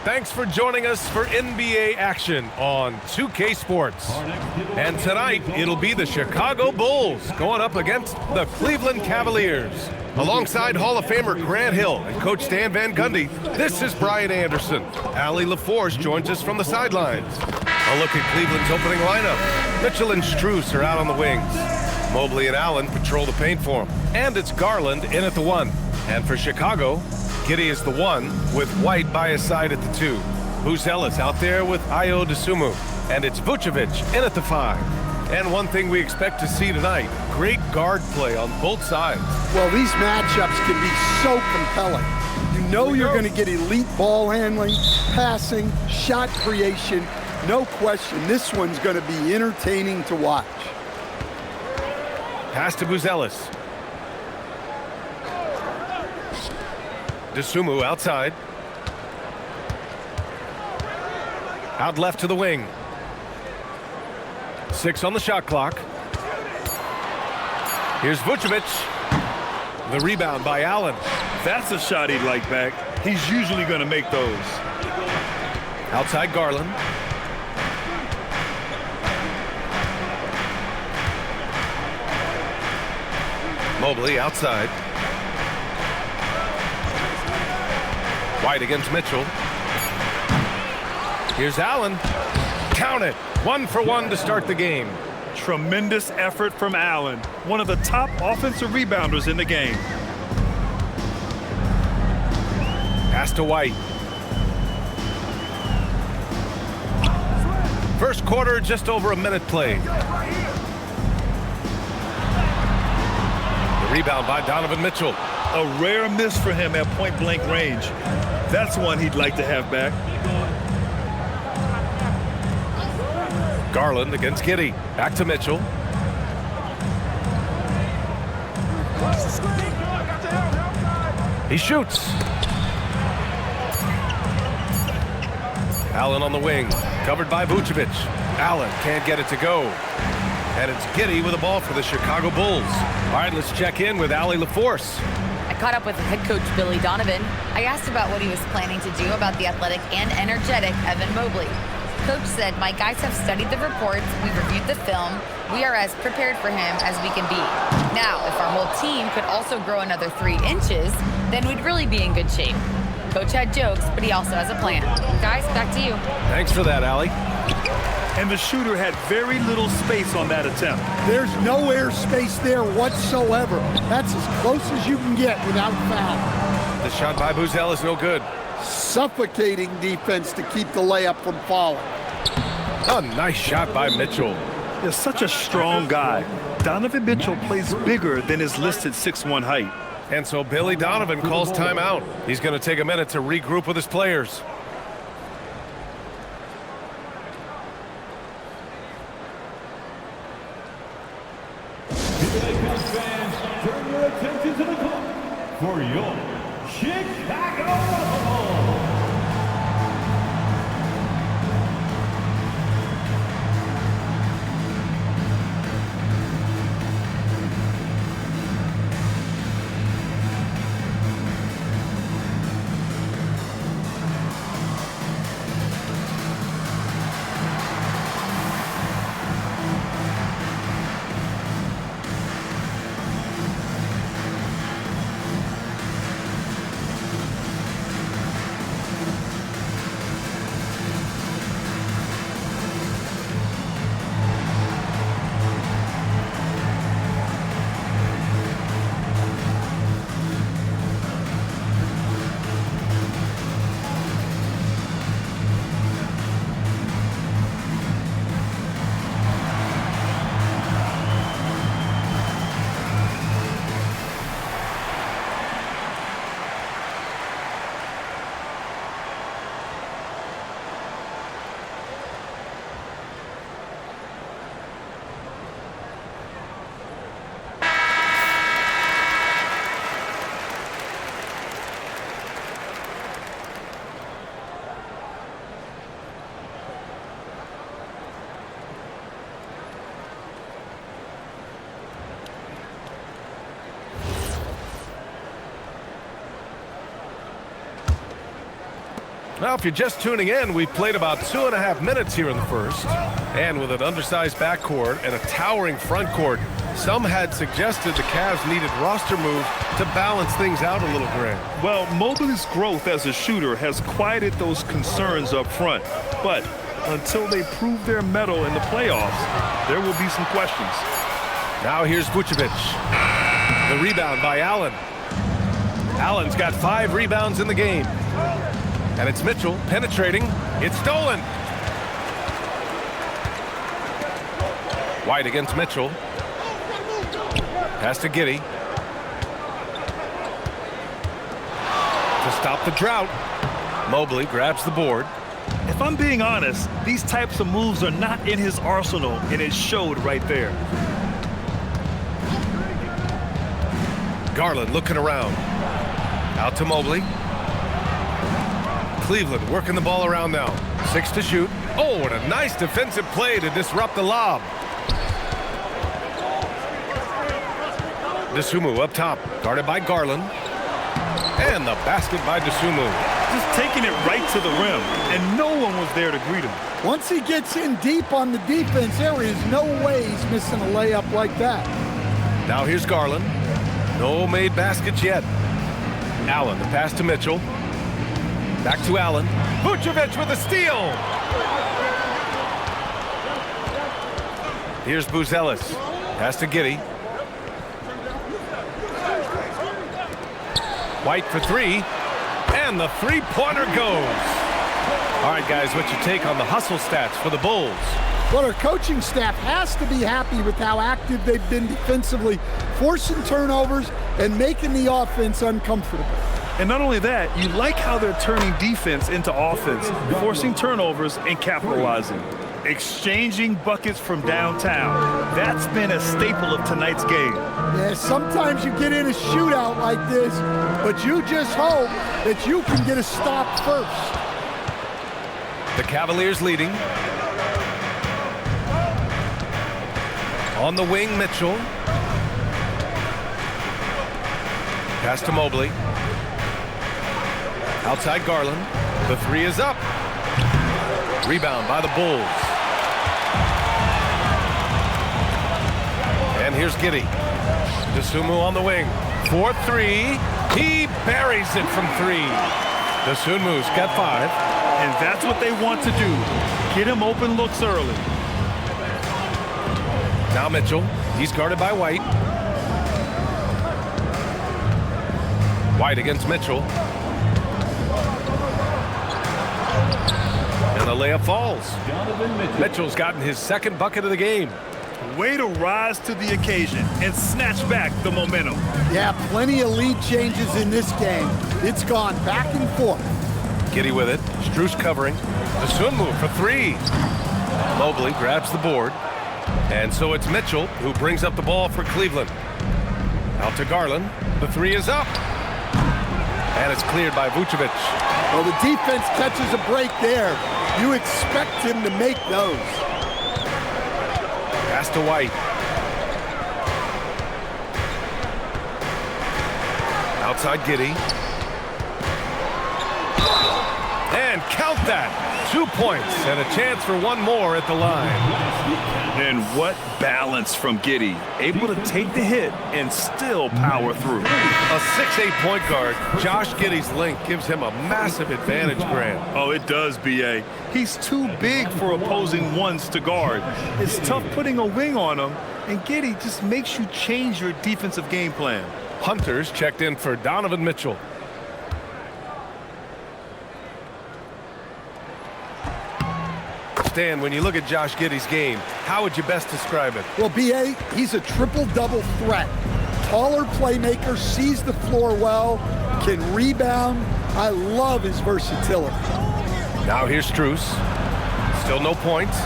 Thanks for joining us for NBA action on 2K Sports. And tonight, it'll be the Chicago Bulls going up against the Cleveland Cavaliers. Alongside Hall of Famer Grant Hill and Coach Stan Van Gundy, this is Brian Anderson. Allie LaForce joins us from the sidelines. A look at Cleveland's opening lineup. Mitchell and Strus are out on the wings. Mobley and Allen patrol the paint for him. And it's Garland in at the 1. And for Chicago, Giddey is the 1, with White by his side at the 2. Buzelis out there with Ayo Dosunmu. And it's Vucevic in at the 5. And one thing we expect to see tonight, great guard play on both sides. Well, these matchups can be so compelling. You know you're going to get elite ball handling, passing, shot creation. No question, this one's going to be entertaining to watch. Pass to Buzelis. Dosunmu outside. Out left to the wing. 6 on the shot clock. Here's Vucevic. The rebound by Allen. That's a shot he'd like back. He's usually going to make those. Outside Garland. Mobley outside. White against Mitchell. Here's Allen. Count it. 1 for 1 to start the game. Tremendous effort from Allen, one of the top offensive rebounders in the game. Pass to White. First quarter, just over a minute played. The rebound by Donovan Mitchell. A rare miss for him at point-blank range. That's one he'd like to have back. Garland against Giddey. Back to Mitchell. He shoots. Allen on the wing. Covered by Vucevic. Allen can't get it to go. And it's Giddey with the ball for the Chicago Bulls. All right, let's check in with Allie LaForce. I caught up with head coach Billy Donovan. I asked about what he was planning to do about the athletic and energetic Evan Mobley. Coach said, my guys have studied the reports, we've reviewed the film, we are as prepared for him as we can be. Now, if our whole team could also grow another 3 inches, then we'd really be in good shape. Coach had jokes, but he also has a plan. Guys, back to you. Thanks for that, Allie. And the shooter had very little space on that attempt. There's no air space there whatsoever. That's as close as you can get without foul. The shot by Buzelis no good. Suffocating defense to keep the layup from falling. A nice shot by Mitchell. He's such a strong guy. Donovan Mitchell plays bigger than his listed 6'1" height. And so Billy Donovan calls timeout. He's going to take a minute to regroup with his players. Fans, turn your attention to the clock for your Chicago Bulls. Now, if you're just tuning in, we've played about 2.5 minutes here in the first. And with an undersized backcourt and a towering front court, some had suggested the Cavs needed roster moves to balance things out a little, Grant. Well, Mobley's growth as a shooter has quieted those concerns up front. But until they prove their mettle in the playoffs, there will be some questions. Now here's Vucevic. The rebound by Allen. Allen's got 5 rebounds in the game. And it's Mitchell penetrating. It's stolen. White against Mitchell. Pass to Giddey. To stop the drought. Mobley grabs the board. If I'm being honest, these types of moves are not in his arsenal, and it showed right there. Garland looking around. Out to Mobley. Cleveland working the ball around now. 6 to shoot. Oh, what a nice defensive play to disrupt the lob. Dosunmu up top, guarded by Garland. And the basket by Dosunmu. Just taking it right to the rim, and no one was there to greet him. Once he gets in deep on the defense, there is no way he's missing a layup like that. Now here's Garland. No made baskets yet. Allen, the pass to Mitchell. Back to Allen. Vucevic with a steal. Here's Buzelis. Pass to Giddey. White for 3. And the three-pointer goes. All right, guys, what's your take on the hustle stats for the Bulls? Well, our coaching staff has to be happy with how active they've been defensively, forcing turnovers and making the offense uncomfortable. And not only that, you like how they're turning defense into offense, forcing turnovers and capitalizing. Exchanging buckets from downtown. That's been a staple of tonight's game. Yeah, sometimes you get in a shootout like this, but you just hope that you can get a stop first. The Cavaliers leading. On the wing, Mitchell. Pass to Mobley. Outside Garland. The 3 is up. Rebound by the Bulls. And here's Giddey. Dosunmu on the wing. 4-3. He buries it from 3. Dosunmu's got 5. And that's what they want to do. Get him open looks early. Now Mitchell. He's guarded by White. White against Mitchell. And the layup falls. Mitchell's gotten his 2nd bucket of the game. Way to rise to the occasion and snatch back the momentum. Yeah, plenty of lead changes in this game. It's gone back and forth. Giddey with it. Strus covering. Dosunmu for 3. Mobley grabs the board. And so it's Mitchell who brings up the ball for Cleveland. Out to Garland. The 3 is up. And it's cleared by Vucevic. Well, the defense catches a break there. You expect him to make those. Pass to White. Outside Giddey. And count that. 2 points and a chance for 1 more at the line. And what balance from Giddey. Able to take the hit and still power through. A 6'8" point guard, Josh Giddey's length gives him a massive advantage, Grant. Oh, it does, B.A. He's too big for opposing ones to guard. It's tough putting a wing on him, and Giddey just makes you change your defensive game plan. Hunter's checked in for Donovan Mitchell. Stan, when you look at Josh Giddey's game, how would you best describe it? Well, B.A., he's a triple-double threat. Taller playmaker, sees the floor well, can rebound. I love his versatility. Now here's Strus. Still no points.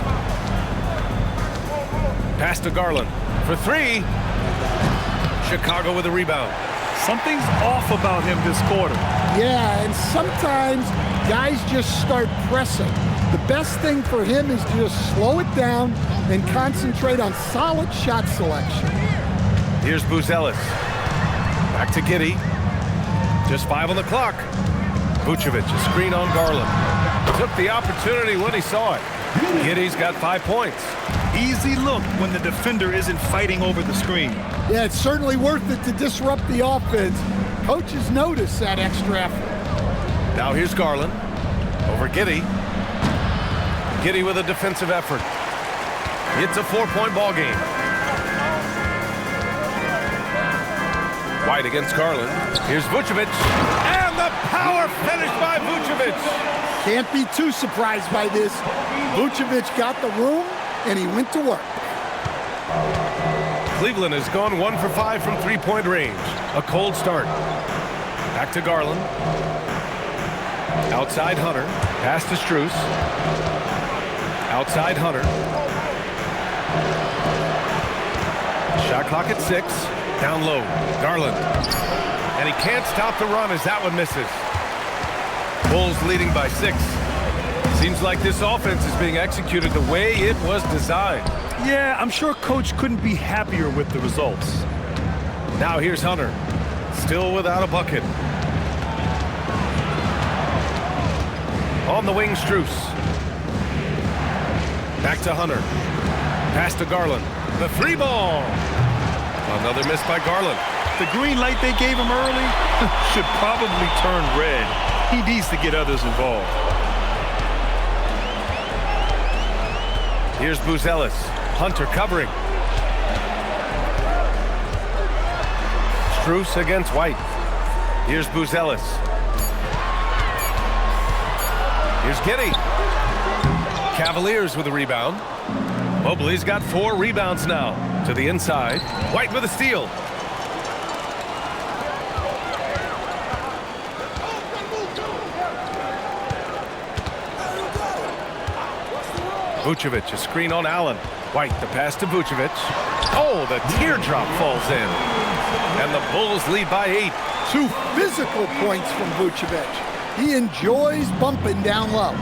Pass to Garland for 3. Chicago with a rebound. Something's off about him this quarter. Yeah, and sometimes guys just start pressing. The best thing for him is to just slow it down and concentrate on solid shot selection. Here's Buzelis. Back to Giddey. Just 5 on the clock. Vucevic, a screen on Garland. Took the opportunity when he saw it. Giddey's got 5 points. Easy look when the defender isn't fighting over the screen. Yeah, it's certainly worth it to disrupt the offense. Coaches notice that extra effort. Now here's Garland over Giddey. Giddey with a defensive effort. It's a 4-point ball game. White against Garland. Here's Vucevic. And the power finish by Vucevic. Can't be too surprised by this. Vucevic got the room, and he went to work. Cleveland has gone 1 for 5 from three-point range. A cold start. Back to Garland. Outside Hunter. Pass to Strus. Outside Hunter. Shot clock at 6. Down low. Garland. And he can't stop the run as that one misses. Bulls leading by 6. Seems like this offense is being executed the way it was designed. Yeah, I'm sure Coach couldn't be happier with the results. Now here's Hunter. Still without a bucket. On the wing, Strus. Back to Hunter. Pass to Garland. The 3 ball. Another miss by Garland. The green light they gave him early should probably turn red. He needs to get others involved. Here's Buzelis. Hunter covering. Strus against White. Here's Buzelis. Here's Giddey. Cavaliers with a rebound. Mobley's got 4 rebounds now. To the inside. White with a steal. Vucevic, a screen on Allen. White, the pass to Vucevic. Oh, the teardrop falls in. And the Bulls lead by 8. 2 physical points from Vucevic. He enjoys bumping down low.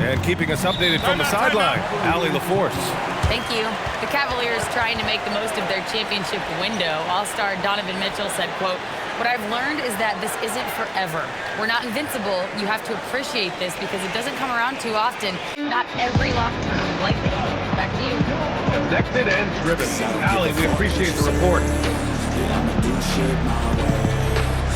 And keeping us updated from the sideline, Allie LaForce. Thank you. The Cavaliers trying to make the most of their championship window. All-star Donovan Mitchell said, quote, "What I've learned is that this isn't forever. We're not invincible. You have to appreciate this because it doesn't come around too often. Not every locker room like this." Back to you. Connected and driven. Allie, we appreciate the report. I'ma do shit my way.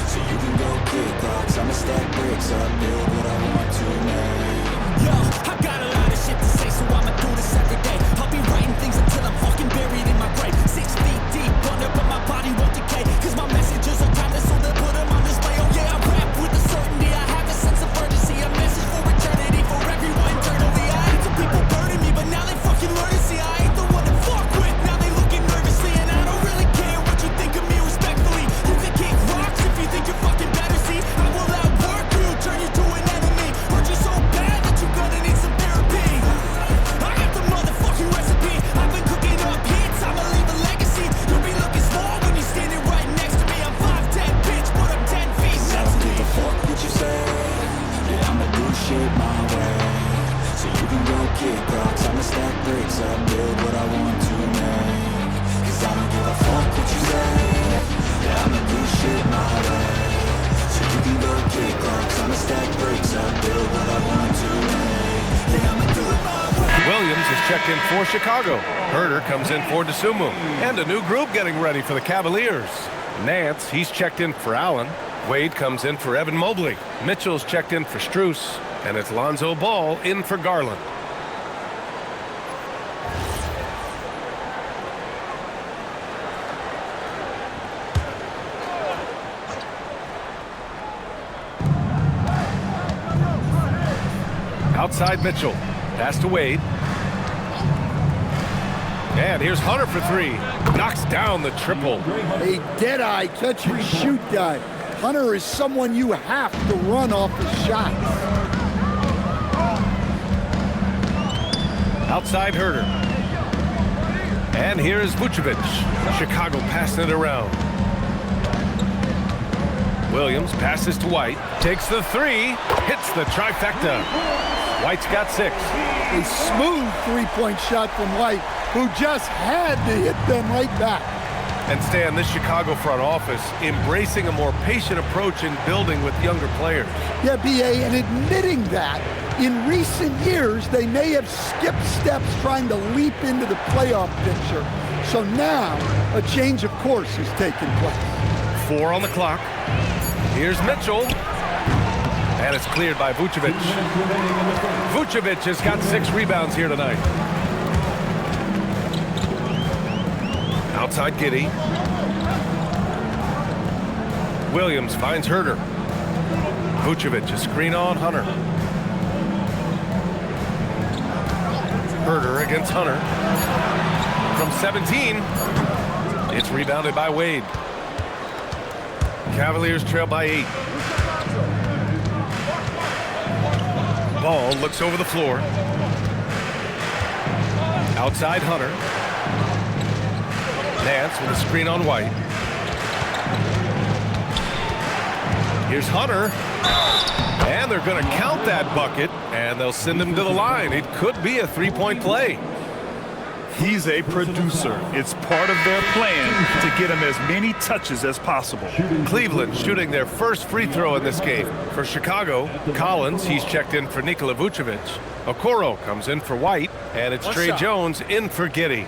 So you can go kick rocks. I'ma stack bricks up, build what I want to make. Yo, I got a lot of shit to say, so I'ma do this every day. I'll be writing things until I'm fucking buried in my grave. 6 feet deep under, but my body won't decay. Cause my messages are timeless, so they put them on display. Oh yeah, I rap with the certainty. I have a sense of urgency. A message for eternity, for everyone eternally. I hate some people burning me, but now they fucking learn to see I ain't the one to fuck with. Now they looking nervously, and I don't really care what you think of me respectfully. You can kick rocks if you think you're fucking better. See, I will outwork you, turn you to an enemy. Hurt you so bad that you're gonna need some therapy. I got the motherfucking recipe. I've been cooking up hits, I'ma leave a legacy. You'll be looking small when you're standing right next to me. I'm 5'10", bitch, but I'm 10 feet next to me. Fuck what you say. Yeah, I'ma do shit my way. So you can go kick rocks, I'ma stack bricks up, build what I want to make. Cause I don't give a fuck what you say. Yeah, I'ma do shit my way. So you can go kick rocks, I'ma stack bricks up, build what I want to make. Yeah, I'ma do it my way. Williams is checked in for Chicago. Herder comes in for DeSumo. And a new group getting ready for the Cavaliers. Nance, he's checked in for Allen. Wade comes in for Evan Mobley. Mitchell's checked in for Strus. And it's Lonzo Ball in for Garland. Outside Mitchell. Pass to Wade. And here's Hunter for 3. Knocks down the triple. A dead-eye catch-and-shoot guy. Hunter is someone you have to run off his shots. Outside Herder. And here is Vucevic. Chicago passing it around. Williams passes to White. Takes the 3. Hits the trifecta. White's got 6. A smooth three-point shot from White, who just had to hit them right back. And Stan, this Chicago front office embracing a more patient approach in building with younger players. Yeah, B.A., and admitting that in recent years, they may have skipped steps trying to leap into the playoff picture. So now, a change of course is taking place. 4 on the clock. Here's Mitchell. And it's cleared by Vucevic. Vucevic has got 6 rebounds here tonight. Outside Giddey. Williams finds Herter. Vucevic, a screen on Hunter. Herter against Hunter. From 17, it's rebounded by Wade. Cavaliers trail by 8. Ball looks over the floor. Outside Hunter. Nance with a screen on White. Here's Hunter. And they're going to count that bucket, and they'll send him to the line. It could be a 3-point play. He's a producer. It's part of their plan to get him as many touches as possible. Cleveland shooting their first free throw in this game. For Chicago, Collins, he's checked in for Nikola Vucevic. Okoro comes in for White, and it's Trey Jones in for Giddey.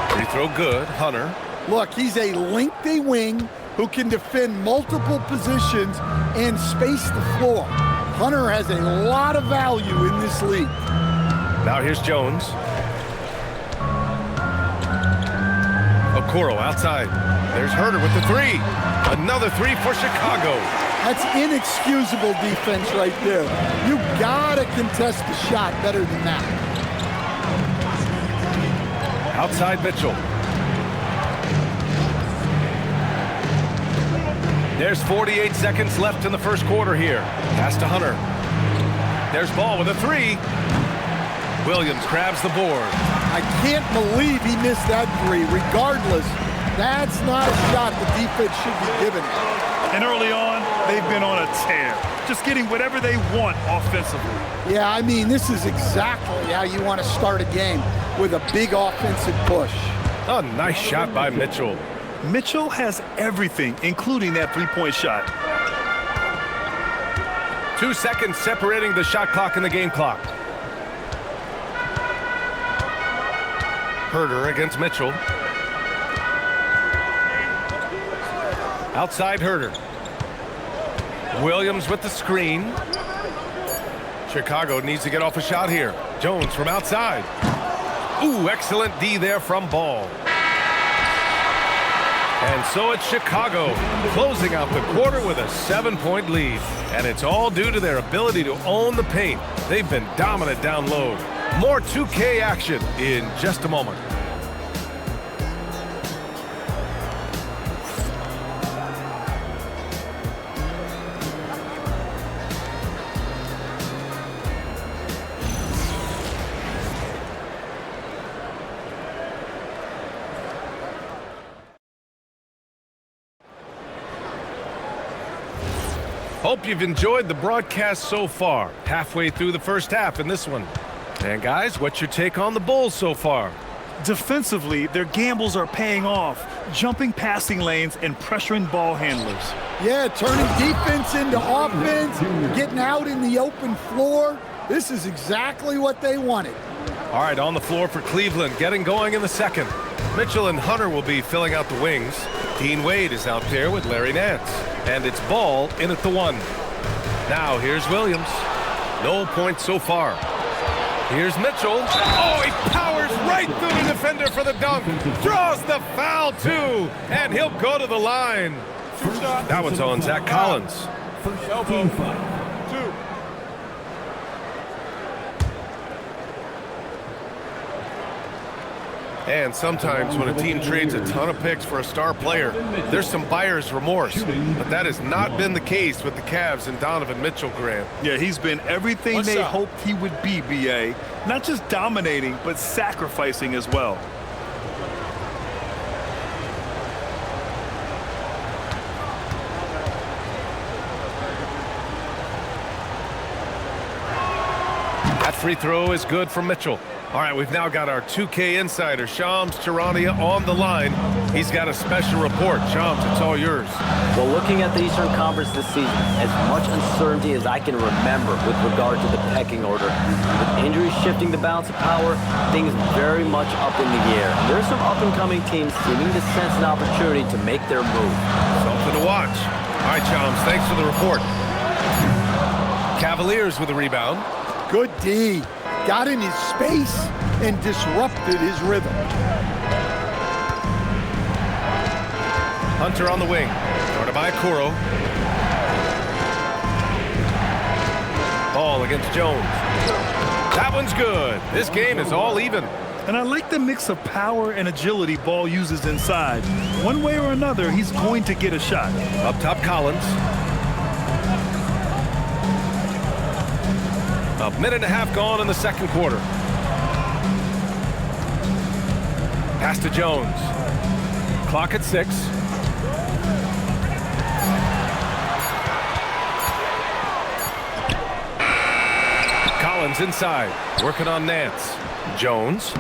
Free throw good, Hunter. Look, he's a lengthy wing who can defend multiple positions and space the floor. Hunter has a lot of value in this league. Now here's Jones. Okoro outside. There's Herter with the 3. Another 3 for Chicago. That's inexcusable defense right there. You gotta contest the shot better than that. Outside Mitchell. There's 48 seconds left in the first quarter here. Pass to Hunter. There's Ball with a 3. Williams grabs the board. I can't believe he missed that 3. Regardless, that's not a shot the defense should be giving. And early on, they've been on a tear, just getting whatever they want offensively. Yeah, I mean, this is exactly how you want to start a game, with a big offensive push. A nice shot by Mitchell. Mitchell has everything, including that 3-point shot. 2 seconds separating the shot clock and the game clock. Herter against Mitchell. Outside Herter. Williams with the screen. Chicago needs to get off a shot here. Jones from outside. Ooh, excellent D there from Ball. And so it's Chicago closing out the quarter with a 7-point lead. And it's all due to their ability to own the paint. They've been dominant down low. More 2K action in just a moment. Hope you've enjoyed the broadcast so far. Halfway through the first half in this one. And guys, what's your take on the Bulls so far? Defensively, their gambles are paying off, jumping passing lanes and pressuring ball handlers. Yeah, turning defense into offense, getting out in the open floor. This is exactly what they wanted. All right, on the floor for Cleveland, getting going in the second. Mitchell and Hunter will be filling out the wings. Dean Wade is out there with Larry Nance. And it's Ball in at the 1. Now here's Williams. No points so far. Here's Mitchell. Oh, he powers right through the defender for the dunk. Draws the foul, too. And he'll go to the line. That one's on Zach Collins. Elbow. 2. And sometimes when a team trades a ton of picks for a star player, there's some buyer's remorse. But that has not been the case with the Cavs and Donovan Mitchell, Grant. Yeah, he's been everything they hoped he would be, B.A. Not just dominating, but sacrificing as well. free throw is good for Mitchell. All right, we've now got our 2K insider, Shams Charania, on the line. He's got a special report. Shams, it's all yours. Well, looking at the Eastern Conference this season, as much uncertainty as I can remember with regard to the pecking order. With injuries shifting the balance of power, things very much up in the air. There are some up-and-coming teams seeming to sense an opportunity to make their move. Something to watch. All right, Shams, thanks for the report. Cavaliers with a rebound. Good D. Got in his space and disrupted his rhythm. Hunter on the wing. Guarded by Kuro. Ball against Jones. That one's good. This game is all even. And I like the mix of power and agility Ball uses inside. One way or another, he's going to get a shot. Up top, Collins. A minute and a half gone in the second quarter. Pass to Jones. Clock at 6. Collins inside, working on Nance. Jones.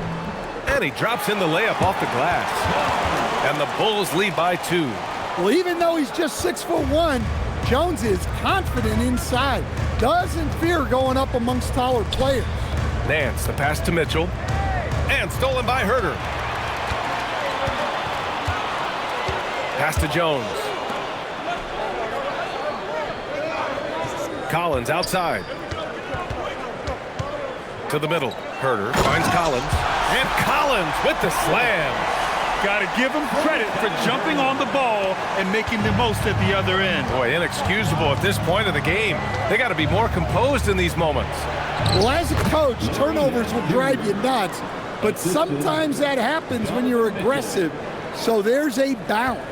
And he drops in the layup off the glass. And the Bulls lead by 2. Well, even though he's just 6'1", Jones is confident inside. Doesn't fear going up amongst taller players. Nance, the pass to Mitchell. And stolen by Herter. Pass to Jones. Collins outside. To the middle. Herter finds Collins. And Collins with the slam. Got to give him credit for jumping on the ball and making the most at the other end. Boy, inexcusable at this point of the game. They got to be more composed in these moments. Well, as a coach, turnovers will drive you nuts, but sometimes that happens when you're aggressive. So there's a balance.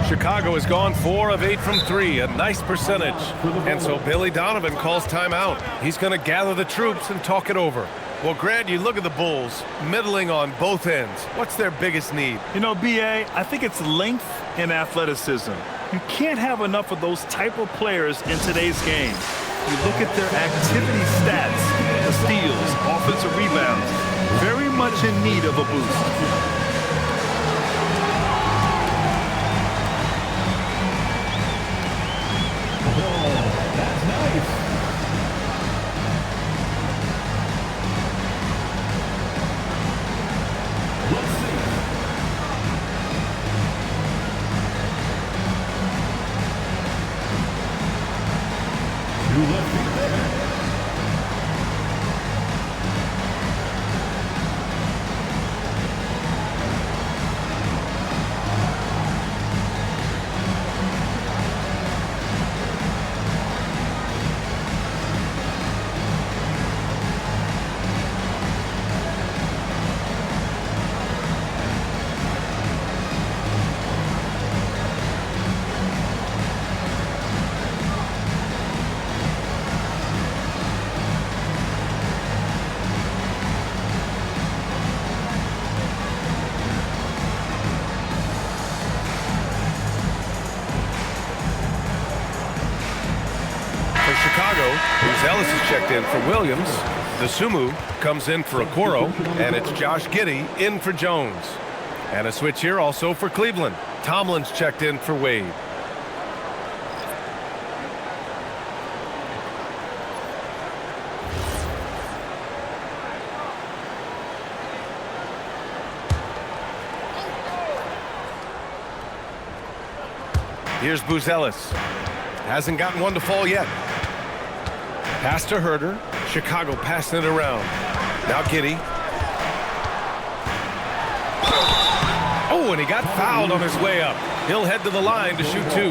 Chicago has gone 4 of 8 from 3, a nice percentage. And so Billy Donovan calls timeout. He's going to gather the troops and talk it over. Well, Grant, you look at the Bulls, middling on both ends. What's their biggest need? You know, B.A., I think it's length and athleticism. You can't have enough of those type of players in today's game. You look at their activity stats, the steals, offensive rebounds, very much in need of a boost. Chicago, Buzelis is checked in for Williams. The Sumu comes in for Okoro, and it's Josh Giddey in for Jones. And a switch here also for Cleveland. Tomlin's checked in for Wade. Here's Buzelis. Hasn't gotten one to fall yet. Pass to Herter. Chicago passing it around. Now Giddey. Oh, and he got fouled on his way up. He'll head to the line to shoot 2.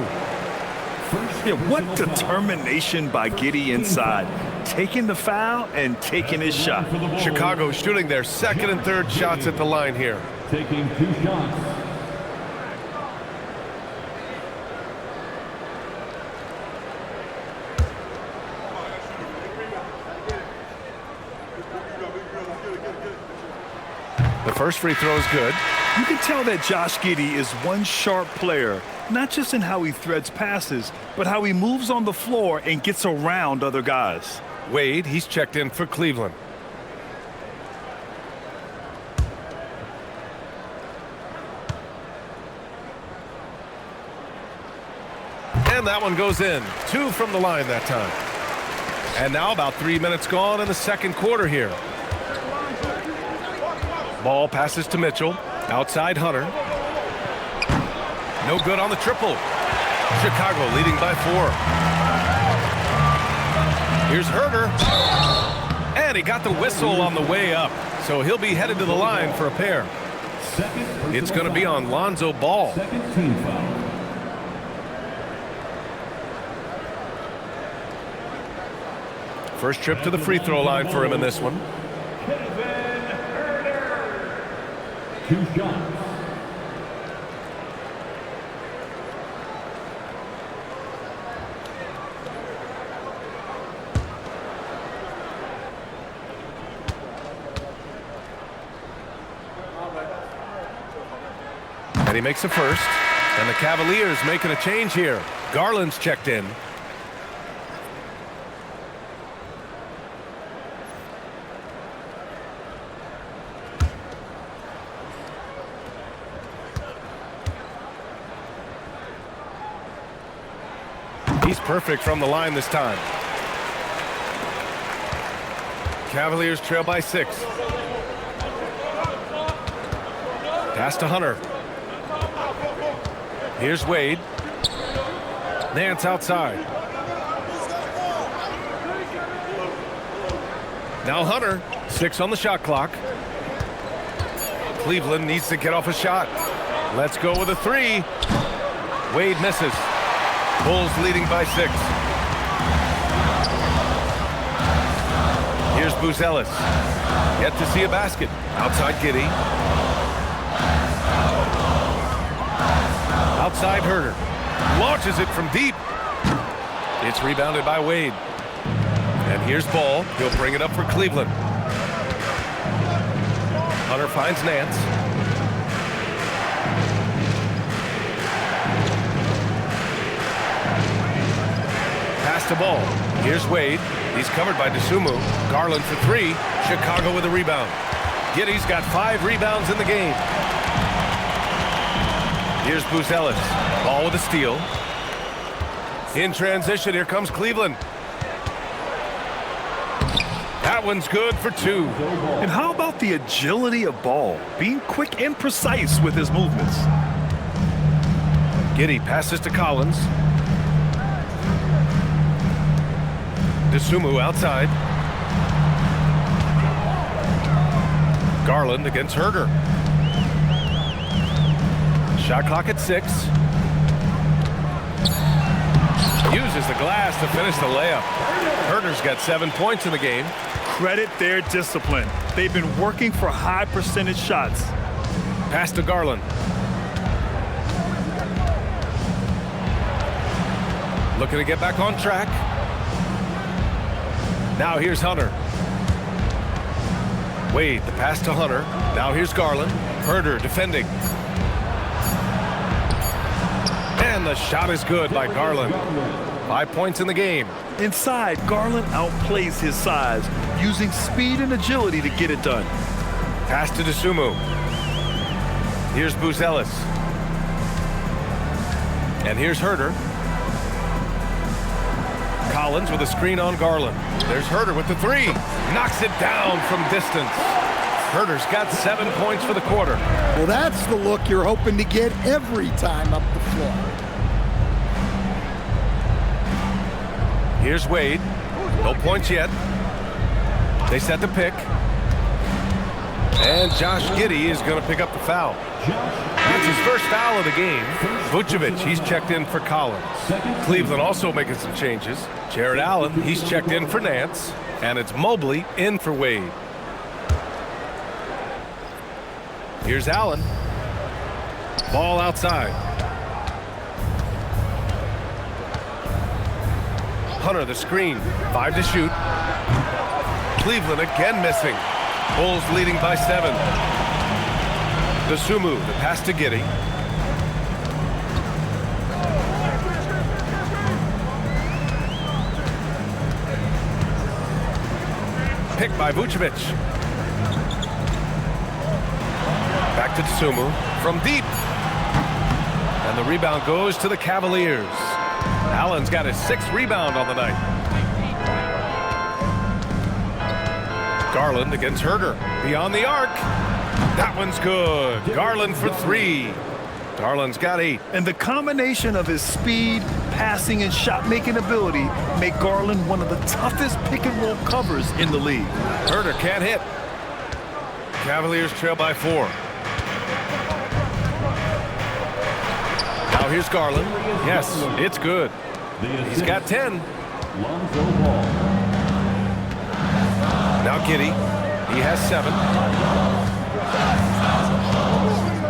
Yeah, what determination by Giddey inside. Taking the foul and taking his shot. Chicago shooting their second and third shots at the line here. Taking 2 shots. The first free throw is good. You can tell that Josh Giddey is one sharp player, not just in how he threads passes, but how he moves on the floor and gets around other guys. Wade, he's checked in for Cleveland. And that one goes in. 2 from the line that time. And now about 3 minutes gone in the second quarter here. Ball passes to Mitchell. Outside Hunter. No good on the triple. Chicago leading by 4. Here's Herter. And he got the whistle on the way up. So he'll be headed to the line for a pair. It's going to be on Lonzo Ball. Second team foul. First trip to the free throw line for him in this one. 2 shots. And he makes a first. And the Cavaliers making a change here. Garland's checked in. He's perfect from the line this time. Cavaliers trail by 6. Pass to Hunter. Here's Wade. Nance outside. Now Hunter. 6 on the shot clock. Cleveland needs to get off a shot. Let's go with a 3. Wade misses. Bulls leading by 6. Here's Buzelis. Yet to see a basket. Outside Giddey. Outside Herter. Launches it from deep. It's rebounded by Wade. And here's Ball. He'll bring it up for Cleveland. Hunter finds Nance. Pass to Ball. Here's Wade. He's covered by Dosumu. Garland for 3. Chicago with a rebound. Giddey's got 5 rebounds in the game. Here's Buzelis. Ball with a steal. In transition, here comes Cleveland. That one's good for 2. And how about the agility of Ball? Being quick and precise with his movements. Giddey passes to Collins. Dosumu outside. Garland against Herter. Shot clock at 6. Uses the glass to finish the layup. Herter's got 7 points in the game. Credit their discipline. They've been working for high percentage shots. Pass to Garland. Looking to get back on track. Now here's Hunter. Wade, the pass to Hunter. Now here's Garland. Herter defending. And the shot is good by Garland. 5 points in the game. Inside, Garland outplays his size, using speed and agility to get it done. Pass to Dosumu. Here's Buzelis. And here's Herter. Collins with a screen on Garland. There's Herter with the 3. Knocks it down from distance. Herter's got 7 points for the quarter. Well, that's the look you're hoping to get every time up the floor. Here's Wade. No points yet. They set the pick. And Josh Giddey is going to pick up the foul. That's his first foul of the game. Vucevic, he's checked in for Collins. Cleveland also making some changes. Jarrett Allen, he's checked in for Nance. And it's Mobley in for Wade. Here's Allen. Ball outside. Hunter the screen. 5 to shoot. Cleveland again missing. Bulls leading by 7. Dosumu, the pass to Giddey. pick by Vucevic. Back to Tsumu from deep. And the rebound goes to the Cavaliers. Allen's got his 6th rebound on the night. Garland against Herder. Beyond the arc. That one's good. Garland for 3. Garland's got 8. And the combination of his speed, passing, and shot-making ability make Garland one of the toughest pick-and-roll covers in the league. Herder can't hit. Cavaliers trail by 4. Now here's Garland. Yes, it's good. He's got 10. Now Giddey. He has 7.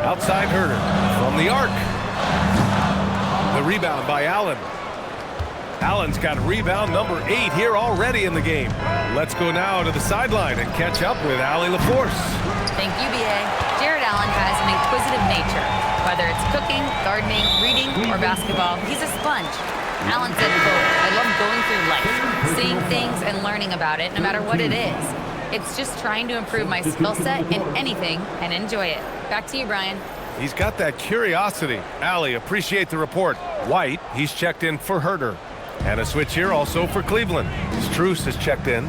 Outside Herder from the arc. The rebound by Allen. Allen's got rebound number 8 here already in the game. Let's go now to the sideline and catch up with Allie LaForce. Thank you, B.A. Jarrett Allen has an inquisitive nature. Whether it's cooking, gardening, reading, or basketball, he's a sponge. Allen said, quote, "I love going through life, seeing things and learning about it no matter what it is. It's just trying to improve my skill set in anything and enjoy it." Back to you, Brian. He's got that curiosity. Allie, appreciate the report. White, he's checked in for Herder. And a switch here also for Cleveland. Strus has checked in.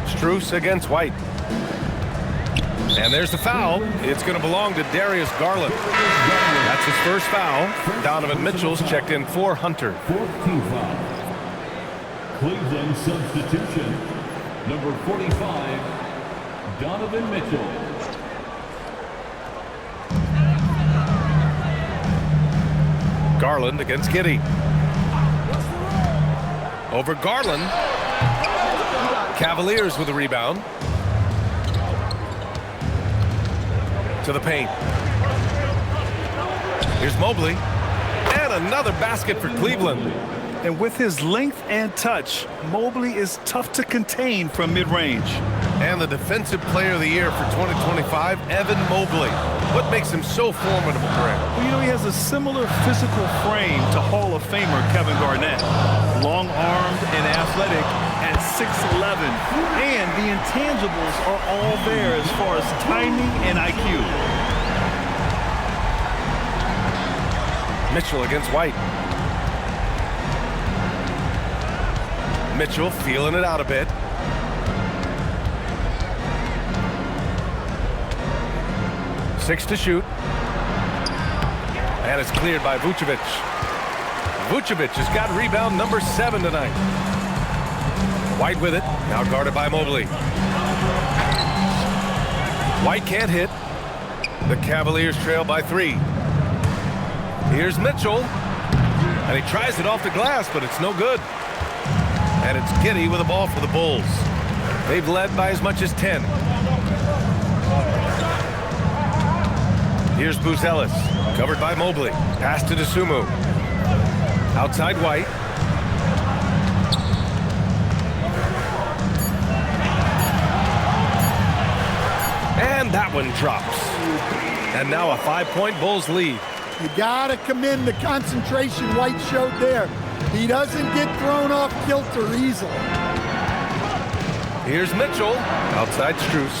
Strus against White. And there's the foul. It's going to belong to Darius Garland. That's his first foul. Donovan Mitchell's checked in for Hunter. 14th foul. Cleveland substitution. Number 45, Donovan Mitchell. Garland against Giddey. Over Garland. Cavaliers with a rebound. To the paint. Here's Mobley. And another basket for Cleveland. And with his length and touch, Mobley is tough to contain from mid-range. And the Defensive Player of the Year for 2025, Evan Mobley. What makes him so formidable, Greg? Well, you know, he has a similar physical frame to Hall of Famer Kevin Garnett. Long-armed and athletic at 6'11". And the intangibles are all there as far as timing and IQ. Mitchell against White. Mitchell feeling it out a bit. Six to shoot. And it's cleared by Vucevic. Vucevic has got rebound number 7 tonight. White with it. Now guarded by Mobley. White can't hit. The Cavaliers trail by 3. Here's Mitchell. And he tries it off the glass, but it's no good. And it's Giddey with the ball for the Bulls. They've led by as much as 10. Here's Buzelis, covered by Mobley. Pass to Tsumu. Outside White. And that one drops. And now a 5-point Bulls lead. You got to commend the concentration White showed there. He doesn't get thrown off kilter easily. Here's Mitchell. Outside Strus.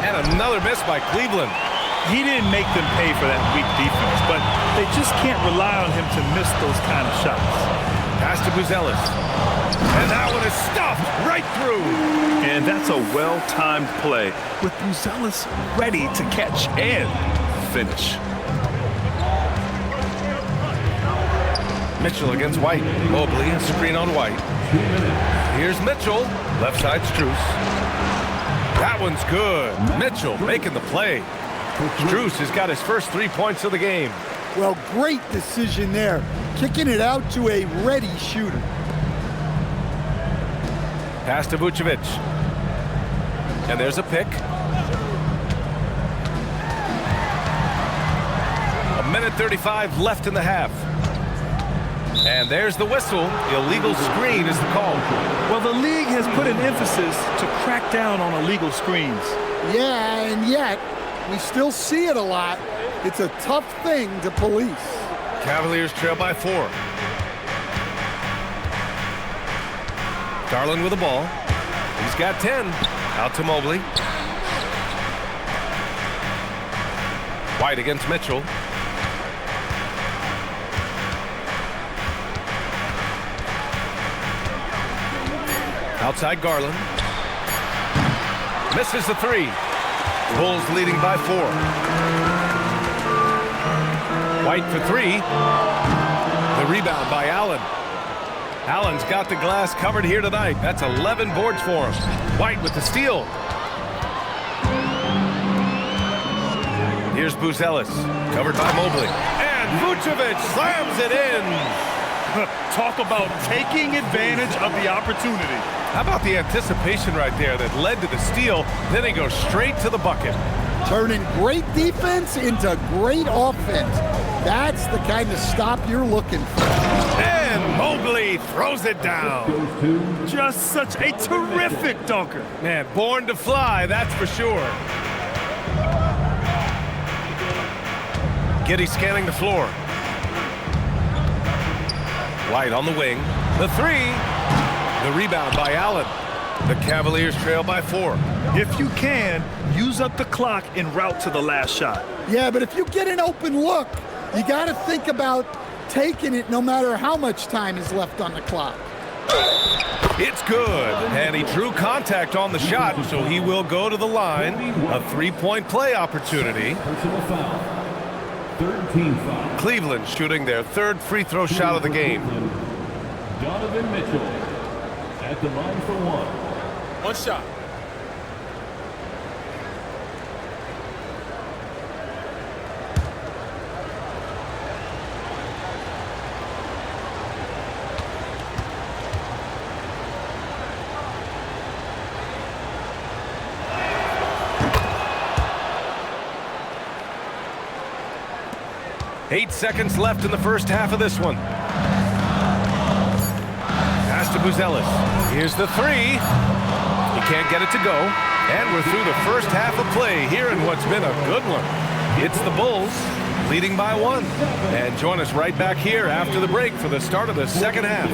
And another miss by Cleveland. He didn't make them pay for that weak defense, but they just can't rely on him to miss those kind of shots. Pass to Buzelis. And that one is stuffed right through. And that's a well-timed play with Buzelis ready to catch and finish. Mitchell against White. Mobley, a screen on White. Here's Mitchell. Left side Strus. That one's good. Mitchell making the play. Strus has got his first 3 points of the game. Well, great decision there. Kicking it out to a ready shooter. Pass to Vucevic. And there's a pick. A minute 35 left in the half. And there's the whistle. Illegal screen is the call. Well, the league has put an emphasis to crack down on illegal screens. Yeah, and yet we still see it a lot. It's a tough thing to police. Cavaliers trail by 4. Garland with the ball. He's got 10. Out to Mobley. White against Mitchell. Outside Garland. Misses the three. Bulls leading by 4. White for 3. The rebound by Allen. Allen's got the glass covered here tonight. That's 11 boards for him. White with the steal. Here's Buzelis, covered by Mobley. And Vucevic slams it in. Talk about taking advantage of the opportunity. How about the anticipation right there that led to the steal? Then he goes straight to the bucket. Turning great defense into great offense. That's the kind of stop you're looking for. And Mobley throws it down. Just such a terrific dunker. Man, born to fly, that's for sure. Giddey scanning the floor. White on the wing. The three. The rebound by Allen. The Cavaliers trail by 4. If you can, use up the clock en route to the last shot. Yeah, but if you get an open look, you got to think about taking it no matter how much time is left on the clock. It's good. And he drew contact on the shot, so he will go to the line. A 3-point play opportunity. Personal foul. 13 foul. Cleveland shooting their 3rd free throw shot of the game. Donovan Mitchell at the line for 1. One shot. Eight seconds left in the first half of this one. Pass to Buzelis. Here's the three. He can't get it to go. And we're through the first half of play here in what's been a good one. It's the Bulls leading by 1. And join us right back here after the break for the start of the second half.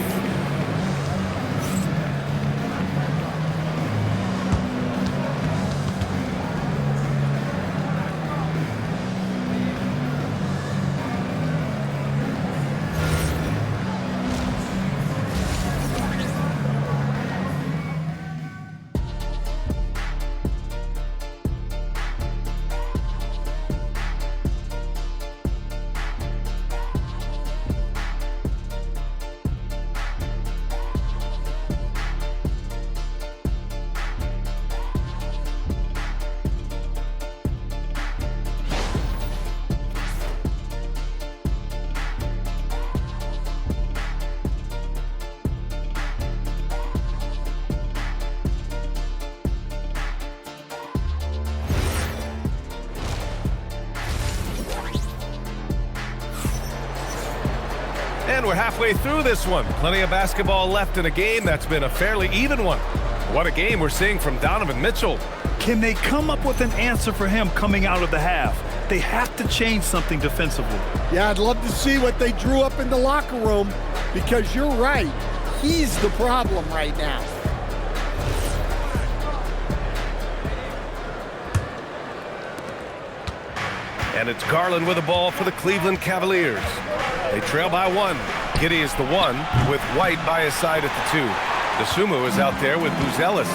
And we're halfway through this one. Plenty of basketball left in a game that's been a fairly even one. What a game we're seeing from Donovan Mitchell. Can they come up with an answer for him coming out of the half? They have to change something defensively. Yeah, I'd love to see what they drew up in the locker room, because you're right. He's the problem right now. And it's Garland with the ball for the Cleveland Cavaliers. They trail by 1. Giddey is the 1 with White by his side at the 2. Dosumu is out there with Buzelis.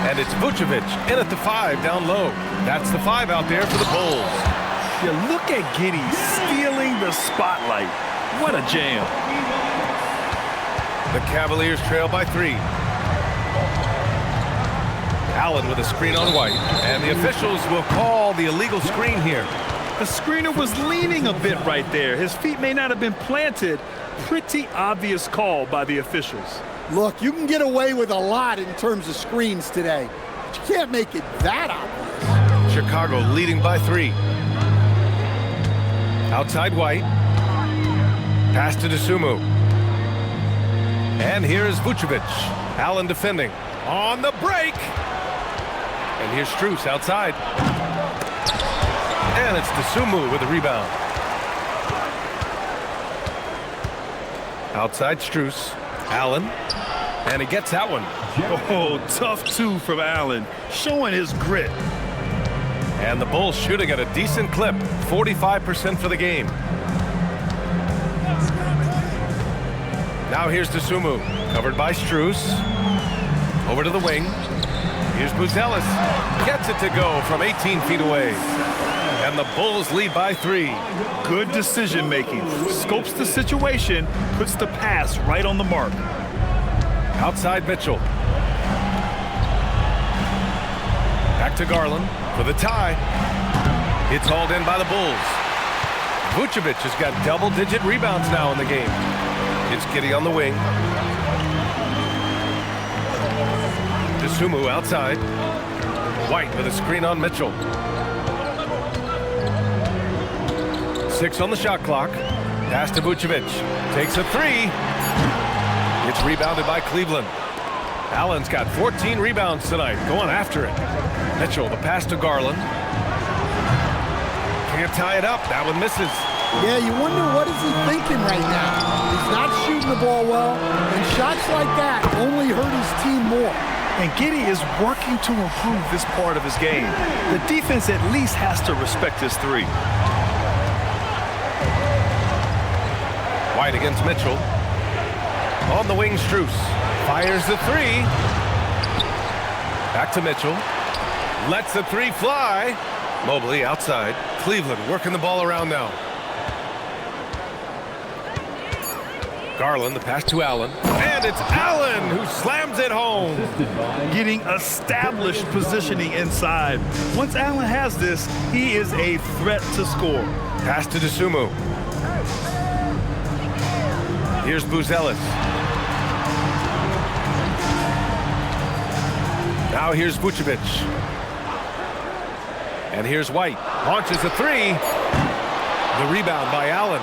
And it's Vucevic in at the 5 down low. That's the 5 out there for the Bulls. Yeah, look at Giddey stealing the spotlight. What a jam. The Cavaliers trail by 3. Allen with a screen on White. And the officials will call the illegal screen here. The screener was leaning a bit right there. His feet may not have been planted. Pretty obvious call by the officials. Look, you can get away with a lot in terms of screens today, but you can't make it that obvious. Chicago leading by 3. Outside White. Pass to Dosumu. And here's Vucevic. Allen defending. On the break. And here's Strus outside. And it's Dosumu with the rebound. Outside Strus. Allen. And he gets that one. Oh, tough two from Allen, showing his grit. And the Bulls shooting at a decent clip, 45% for the game. Now here's Dosumu, covered by Strus. Over to the wing. Here's Buzelis. Gets it to go from 18 feet away. And the Bulls lead by 3. Good decision making. Scopes the situation, puts the pass right on the mark. Outside Mitchell. Back to Garland for the tie. It's hauled in by the Bulls. Vucevic has got double-digit rebounds now in the game. It's Giddey on the wing. Dosumu outside. White with a screen on Mitchell. 6 on the shot clock. Pass to Vucevic. Takes a 3. It's rebounded by Cleveland. Allen's got 14 rebounds tonight. Going after it. Mitchell, the pass to Garland. Can't tie it up. That one misses. Yeah, you wonder what is he thinking right now. He's not shooting the ball well, and shots like that only hurt his team more. And Giddey is working to improve this part of his game. The defense at least has to respect his 3. White against Mitchell. On the wing, Strus. Fires the 3. Back to Mitchell. Lets the 3 fly. Mobley outside. Cleveland working the ball around now. Garland, the pass to Allen. And it's Allen who slams it home. Getting established positioning inside. Once Allen has this, he is a threat to score. Pass to Dosumu. Here's Buzelis. Now here's Vucevic. And here's White. Launches a 3. The rebound by Allen.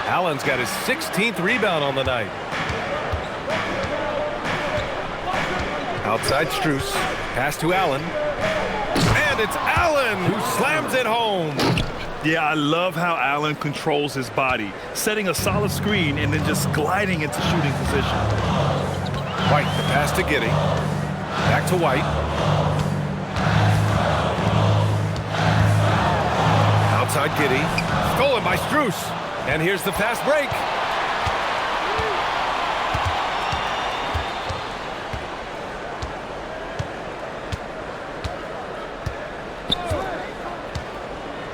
Allen's got his 16th rebound on the night. Outside Strus. Pass to Allen. And it's Allen who slams it home. Yeah, I love how Allen controls his body, setting a solid screen and then just gliding into shooting position. White, the pass to Giddey. Back to White. Outside Giddey. Stolen by Strus. And here's the fast break.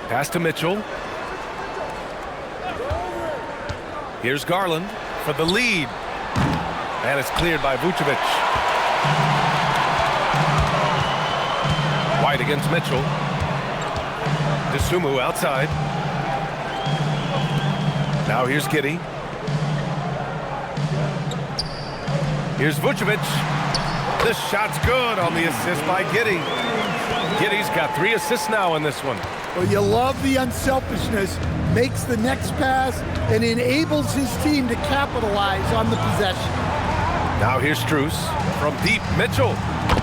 Pass to Mitchell. Here's Garland for the lead. And it's cleared by Vucevic. White against Mitchell. Dosumu outside. Now here's Giddey. Here's Vucevic. This shot's good on the assist by Giddey. Giddey's got 3 assists now in this one. Well, you love the unselfishness. Makes the next pass and enables his team to capitalize on the possession. Now here's Strus from deep. Mitchell.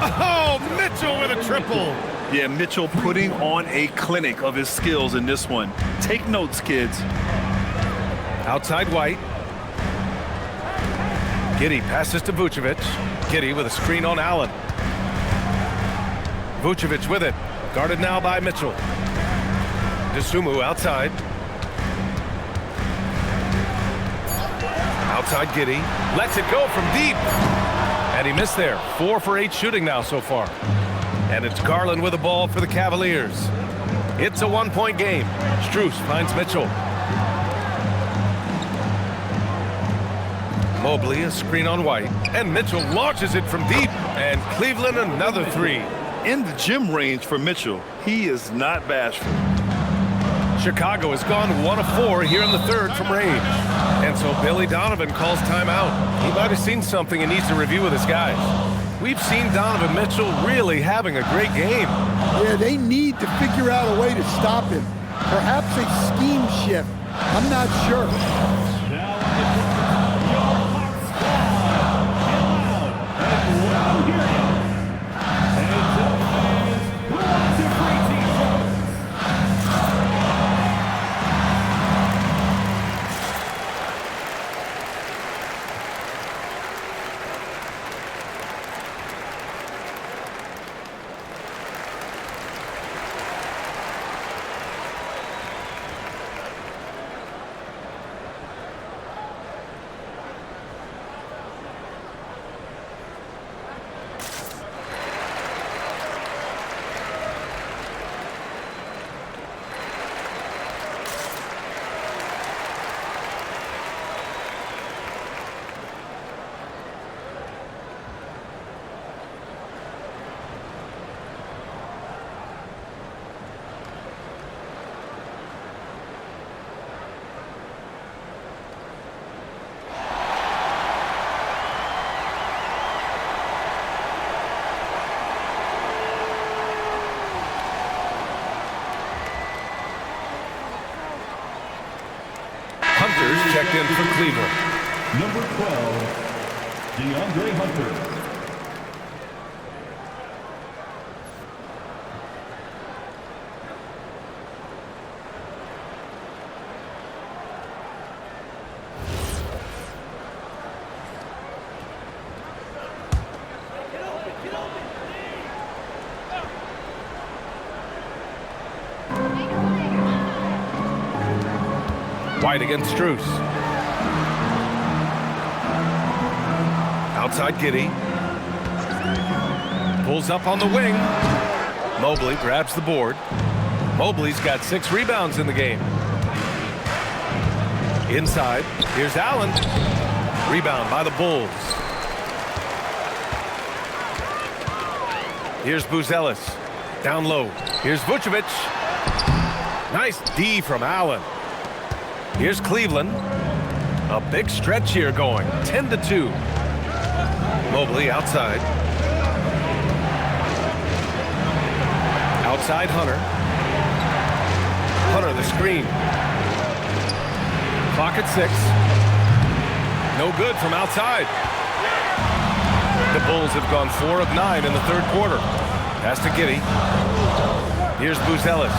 Oh, Mitchell with a triple. Yeah, Mitchell putting on a clinic of his skills in this one. Take notes, kids. Outside White. Giddey passes to Vucevic. Giddey with a screen on Allen. Vucevic with it. Guarded now by Mitchell. Dosumu outside. Outside Giddey. Lets it go from deep. And he missed there. 4 for 8 shooting now so far. And it's Garland with the ball for the Cavaliers. It's a 1-point game. Strus finds Mitchell. Mobley, a screen on White. And Mitchell launches it from deep. And Cleveland another 3. In the gym range for Mitchell. He is not bashful. Chicago has gone 1 of 4 here in the third from range. And so Billy Donovan calls timeout. He might have seen something and needs to review with his guys. We've seen Donovan Mitchell really having a great game. Yeah, they need to figure out a way to stop him. Perhaps a scheme shift. I'm not sure. checked in for Cleveland. Number 12, DeAndre Hunter. White against Strus. Outside Giddey. Pulls up on the wing. Mobley grabs the board. Mobley's got 6 rebounds in the game. Inside, here's Allen. Rebound by the Bulls. Here's Buzelis. Down low. Here's Vucevic. Nice D from Allen. Here's Cleveland. A big stretch here going. 10-2. Mobley outside. Outside Hunter. Hunter the screen. Clock at 6. No good from outside. The Bulls have gone 4 of 9 in the third quarter. Pass to Giddey. Here's Buzelis.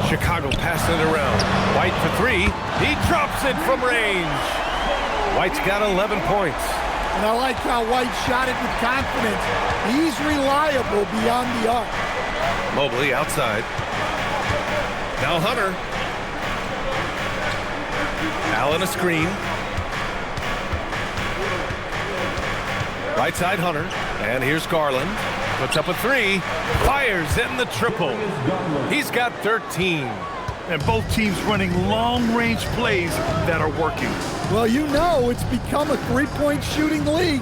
Chicago passing it around. White for 3. He drops it from range. White's got 11 points. And I like how White shot it with confidence. He's reliable beyond the arc. Mobley outside. Now Hunter. Allen a screen. Right side Hunter. And here's Garland. Puts up a 3. Fires in the triple. He's got 13. And both teams running long-range plays that are working. Well, you know it's become a three-point shooting league.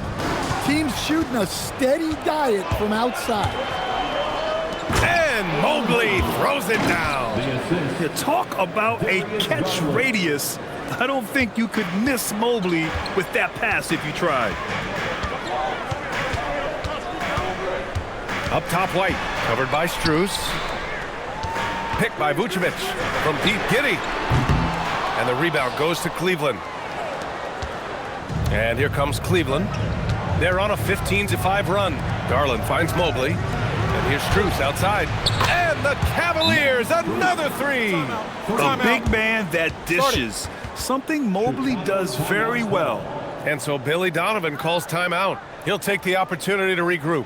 Teams shooting a steady diet from outside. And Mobley throws it down. You talk about a catch radius. I don't think you could miss Mobley with that pass if you tried. Up top White, covered by Strus. Picked by Vucevic from Pete Giddey. And the rebound goes to Cleveland. And here comes Cleveland. They're on a 15-5 run. Garland finds Mobley. And here's Strus outside. And the Cavaliers, another 3. A big man that dishes. Something Mobley does very well. And so Billy Donovan calls timeout. He'll take the opportunity to regroup.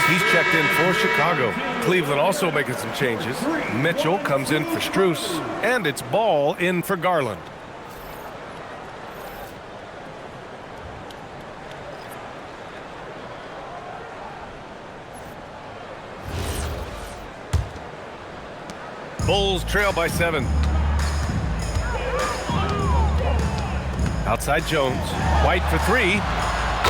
He's checked in for Chicago. Cleveland also making some changes. Mitchell comes in for Strus, and it's Ball in for Garland. Bulls trail by 7. Outside Jones. White for 3.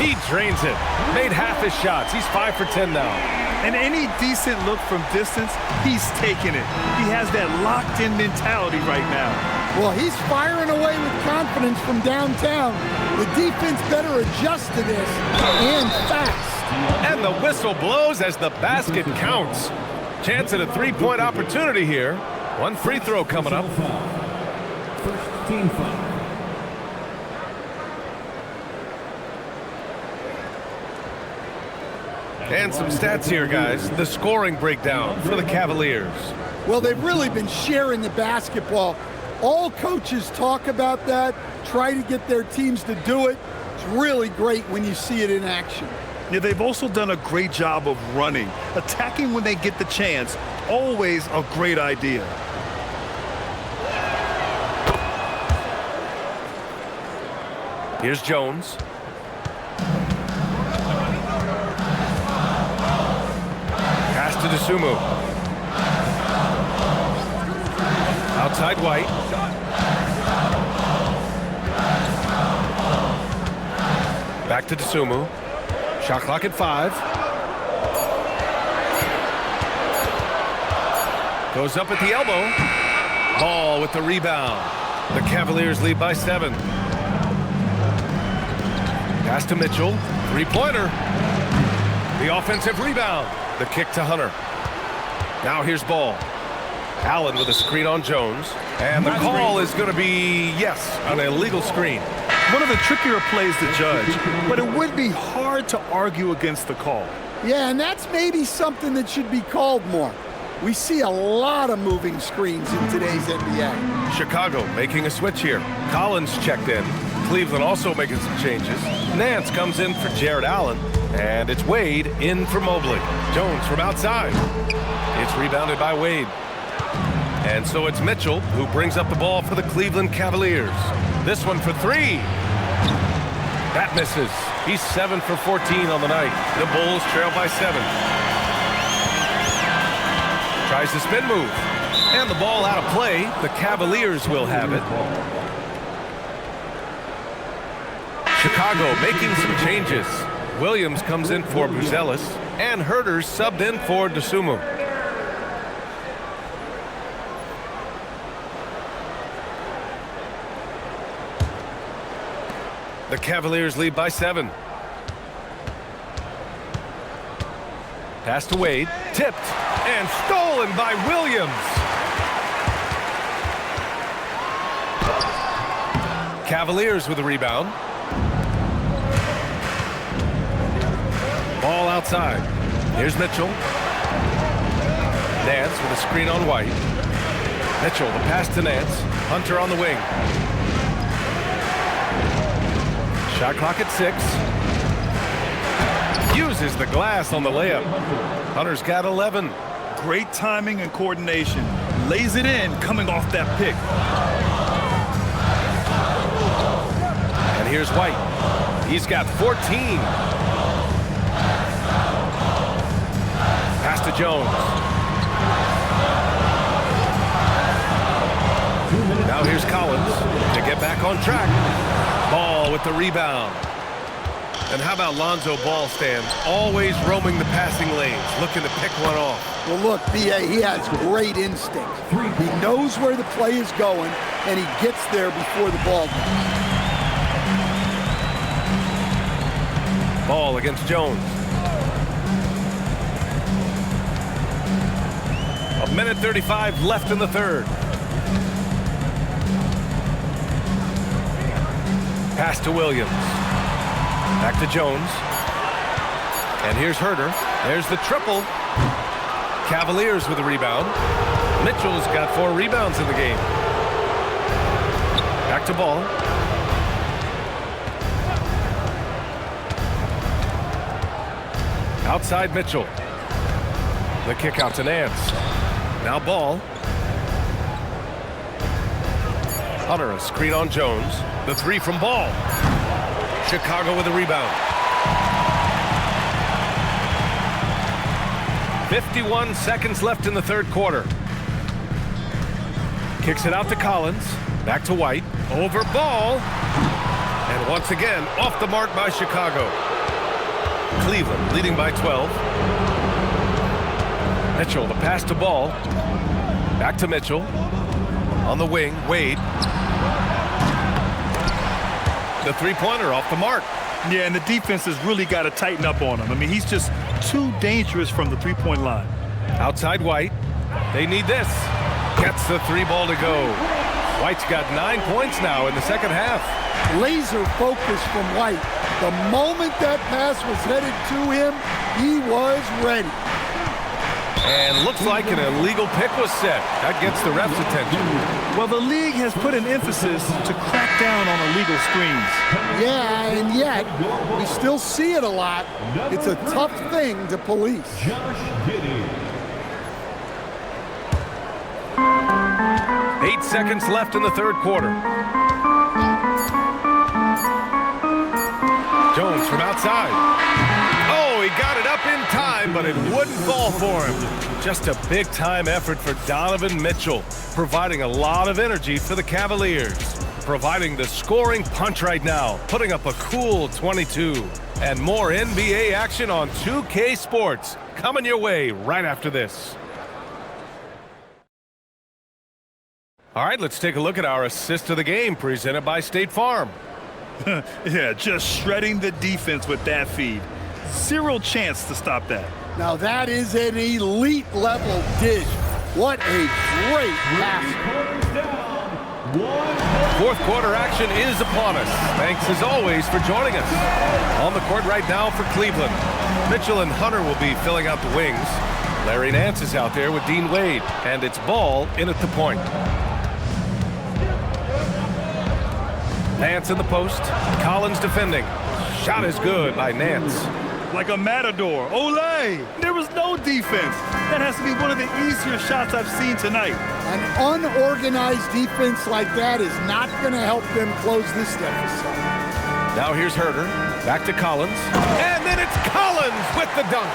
He drains it. Made half his shots. He's 5 for 10 now. And any decent look from distance, he's taking it. He has that locked-in mentality right now. Well, he's firing away with confidence from downtown. The defense better adjust to this, and fast. And the whistle blows as the basket counts. Chance at a 3-point opportunity here. One free throw coming up. First team foul. And some stats here, guys. The scoring breakdown for the Cavaliers. Well, they've really been sharing the basketball. All coaches talk about that, try to get their teams to do it. It's really great when you see it in action. Yeah, they've also done a great job of running. Attacking when they get the chance, always a great idea. Here's Jones. Pass to Dosumu. Outside White. Back to Dosumu. Shot clock at 5. Goes up at the elbow. Ball with the rebound. The Cavaliers lead by 7. Pass to Mitchell. Three-pointer. The offensive rebound. The kick to Hunter. Now here's Ball. Allen with a screen on Jones. And the call is going to be, yes, an illegal screen. One of the trickier plays to judge, but it would be hard to argue against the call. Yeah, and that's maybe something that should be called more. We see a lot of moving screens in today's NBA. Chicago making a switch here. Collins checked in. Cleveland also making some changes. Nance comes in for Jarrett Allen. And it's Wade in for Mobley. Jones from outside. It's rebounded by Wade. And so it's Mitchell who brings up the ball for the Cleveland Cavaliers. This one for 3. That misses. He's 7 for 14 on the night. The Bulls trail by 7. Tries the spin move. And the ball out of play. The Cavaliers will have it. Chicago making some changes. Williams comes in for Buzelis, and Herter's subbed in for Dosumu. The Cavaliers lead by 7. Pass to Wade, tipped, and stolen by Williams. Cavaliers with a rebound. Ball outside. Here's Mitchell. Nance with a screen on White. Mitchell, the pass to Nance. Hunter on the wing. Shot clock at 6. Uses the glass on the layup. Hunter's got 11. Great timing and coordination. Lays it in coming off that pick. And here's White. He's got 14. Pass to Jones. Now here's Collins to get back on track. Ball with the rebound. And how about Lonzo Ball, Stan? Always roaming the passing lanes, looking to pick one off. Well, look, B.A., he has great instinct. He knows where the play is going, and he gets there before the ball does. Ball against Jones. A minute 35 left in the third. Pass to Williams. Back to Jones. And here's Herter. There's the triple. Cavaliers with a rebound. Mitchell's got 4 rebounds in the game. Back to Ball. Outside Mitchell. The kick out to Nance. Now Ball. Hunter, a screen on Jones. The 3 from Ball. Chicago with a rebound. 51 seconds left in the third quarter. Kicks it out to Collins. Back to White. Over Ball. And once again, off the mark by Chicago. Cleveland leading by 12. Mitchell, the pass to Ball. Back to Mitchell. On the wing, Wade. The three-pointer off the mark. Yeah, and the defense has really got to tighten up on him. I mean, he's just too dangerous from the three-point line. Outside White. They need this. Gets the 3 ball to go. White's got 9 points now in the second half. Laser focus from White. The moment that pass was headed to him, he was ready. And looks like an illegal pick was set. That gets the ref's attention. Well, the league has put an emphasis to crack down on illegal screens. Yeah, and yet, we still see it a lot. It's a tough thing to police. Josh Giddey. 8 seconds left in the third quarter. Jones from outside. Oh, he got it up in time, but it wouldn't fall for him. Just a big-time effort for Donovan Mitchell, providing a lot of energy for the Cavaliers. Providing the scoring punch right now, putting up a cool 22. And more NBA action on 2K Sports coming your way right after this. All right, let's take a look at our assist of the game presented by State Farm. Yeah, just shredding the defense with that feed. Zero chance to stop that. Now that is an elite level dish. What a great pass. Fourth quarter action is upon us. Thanks as always for joining us. On the court right now for Cleveland, Mitchell and Hunter will be filling out the wings. Larry Nance is out there with Dean Wade, and it's Ball in at the point. Nance in the post. Collins defending. Shot is good by Nance. Like a matador. Olay! There was no defense. That has to be one of the easier shots I've seen tonight. An unorganized defense like that is not going to help them close this deficit. Now here's Herter. Back to Collins. And then it's Collins with the dunk.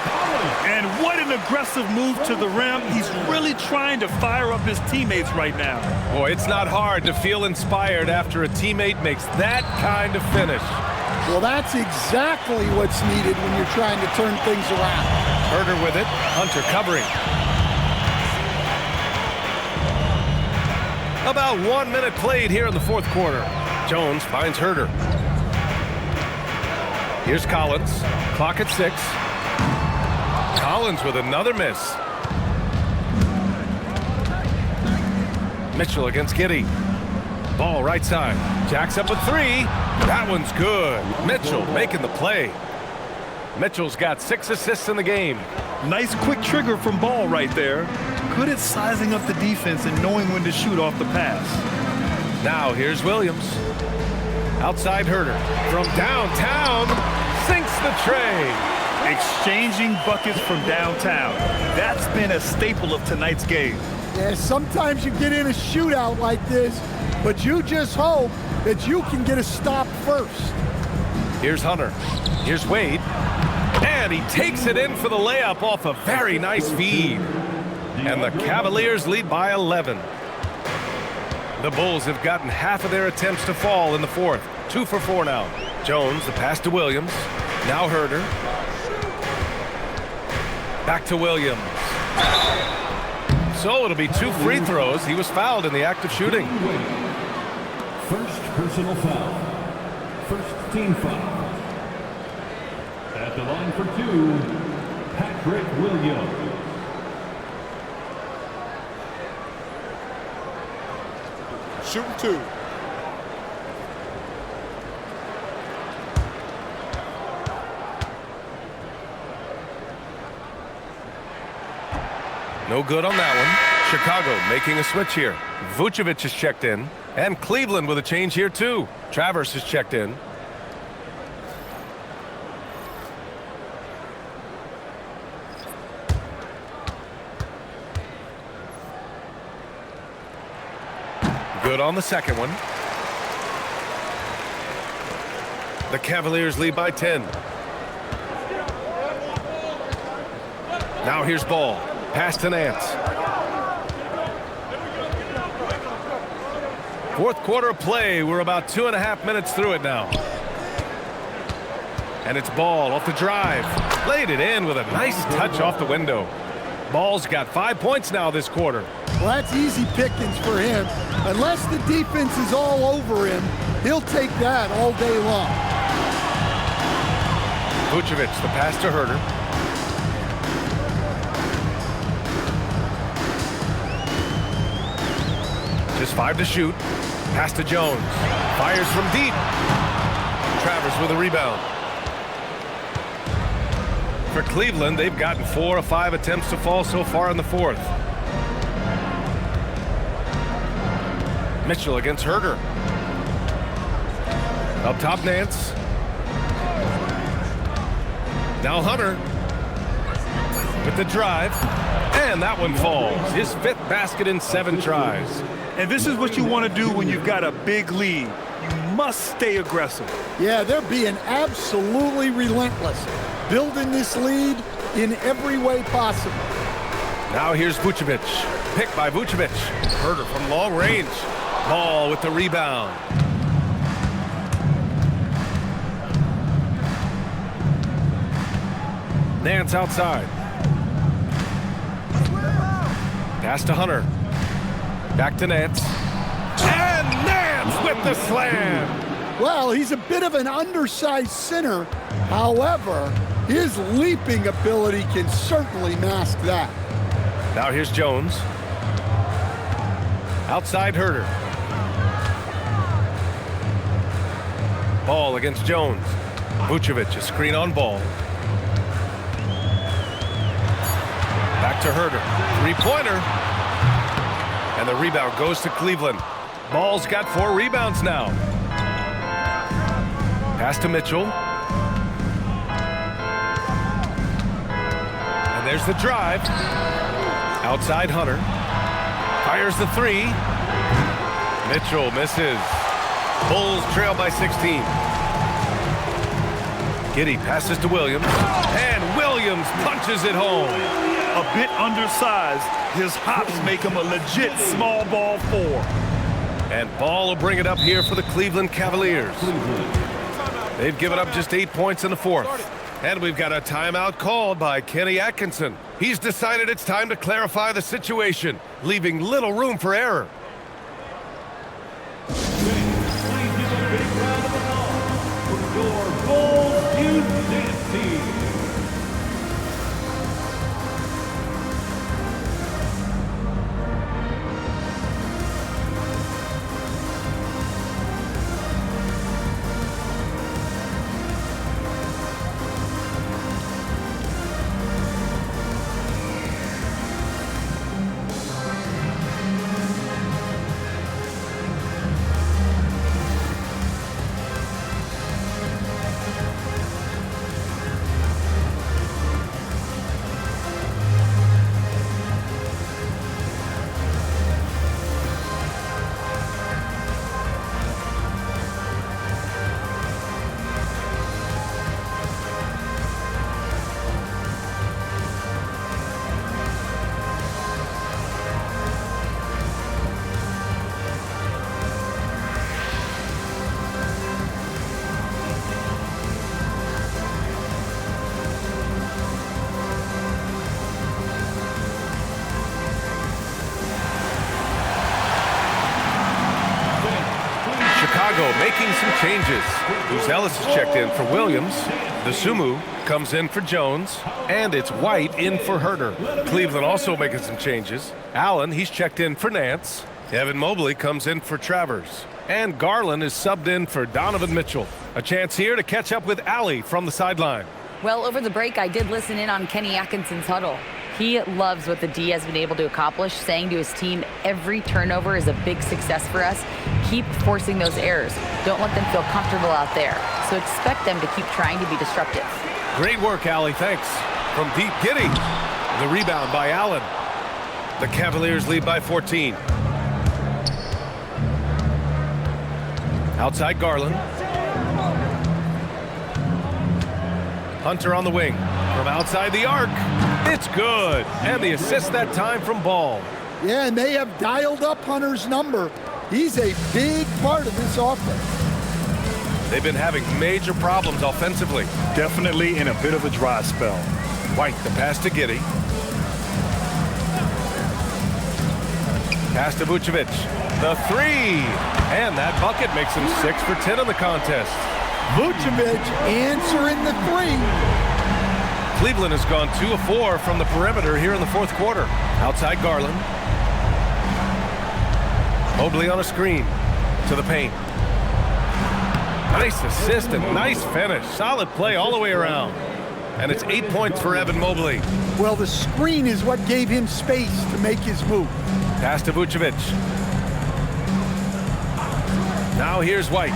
And what an aggressive move to the rim. He's really trying to fire up his teammates right now. Boy, it's not hard to feel inspired after a teammate makes that kind of finish. Well, that's exactly what's needed when you're trying to turn things around. Herter with it. Hunter covering. About 1 minute played here in the fourth quarter. Jones finds Herter. Here's Collins. Clock at 6. Collins with another miss. Mitchell against Giddey. Ball right side. Jacks up a 3. That one's good. Mitchell making the play. Mitchell's got 6 assists in the game. Nice quick trigger from Ball right there. Good at sizing up the defense and knowing when to shoot off the pass. Now here's Williams. Outside Herter. From downtown. Sinks the tray. Exchanging buckets from downtown. That's been a staple of tonight's game. Yeah, sometimes you get in a shootout like this, but you just hope that you can get a stop first. Here's Hunter. Here's Wade. And he takes it in for the layup off a very nice feed. And the Cavaliers lead by 11. The Bulls have gotten half of their attempts to fall in the fourth. 2 for 4 now. Jones, the pass to Williams. Now Herter. Back to Williams. So it'll be 2 free throws. He was fouled in the act of shooting. First personal foul. First team foul. At the line for 2, Patrick Williams. Shooting 2. No good on that one. Chicago making a switch here. Vucevic is checked in. And Cleveland with a change here too. Travers is checked in. Good on the second one. The Cavaliers lead by 10. Now here's Ball. Pass to Nance. Fourth quarter of play. We're about 2.5 minutes through it now. And it's Ball off the drive. Laid it in with a nice touch off the window. Ball's got 5 points now this quarter. Well, that's easy pickings for him. Unless the defense is all over him, he'll take that all day long. Vucevic, the pass to Herter. Just 5 to shoot. Pass to Jones. Fires from deep. Travers with a rebound. For Cleveland, they've gotten 4 of 5 attempts to fall so far in the fourth. Mitchell against Herder. Up top, Nance. Now Hunter with the drive. And that one falls. His 5th basket in 7 tries. And this is what you want to do when you've got a big lead. You must stay aggressive. Yeah, they're being absolutely relentless, building this lead in every way possible. Now here's Vucevic. Picked by Vucevic. Herder from long range. Ball with the rebound. Nance outside. Pass to Hunter. Back to Nance. And Nance with the slam. Well, he's a bit of an undersized center. However, his leaping ability can certainly mask that. Now here's Jones. Outside Herder. Ball against Jones. Vucevic, a screen on Ball. Back to Herder. 3-pointer. And the rebound goes to Cleveland. Ball's got 4 rebounds now. Pass to Mitchell. And there's the drive. Outside Hunter. Fires the 3. Mitchell misses. Bulls trail by 16. Giddey passes to Williams. And Williams punches it home. A bit undersized, his hops make him a legit small ball 4. And Ball will bring it up here for the Cleveland Cavaliers. They've given up just 8 points in the fourth. And we've got a timeout called by Kenny Atkinson. He's decided it's time to clarify the situation, leaving little room for error. Please give a big round of applause for your Bulls Youth Dance Team. Making some changes. Buzelis is checked in for Williams. Dosumu comes in for Jones. And it's White in for Herder. Cleveland also making some changes. Allen, he's checked in for Nance. Evan Mobley comes in for Travers. And Garland is subbed in for Donovan Mitchell. A chance here to catch up with Allie from the sideline. Well, over the break, I did listen in on Kenny Atkinson's huddle. He loves what the D has been able to accomplish, saying to his team, every turnover is a big success for us. Keep forcing those errors. Don't let them feel comfortable out there. So expect them to keep trying to be disruptive. Great work, Allie. Thanks. From deep, Giddey. The rebound by Allen. The Cavaliers lead by 14. Outside Garland. Hunter on the wing. From outside the arc. It's good. And the assist that time from Ball. Yeah, and they have dialed up Hunter's number. He's a big part of this offense. They've been having major problems offensively. Definitely in a bit of a dry spell. White, the pass to Giddey. Pass to Vucevic. The 3. And that bucket makes him 6 for 10 in the contest. Vucevic answering the 3. Cleveland has gone 2 of 4 from the perimeter here in the fourth quarter. Outside Garland. Mobley on a screen to the paint. Nice assist and nice finish. Solid play all the way around. And it's 8 points for Evan Mobley. Well, the screen is what gave him space to make his move. Pass to Vucevic. Now here's White.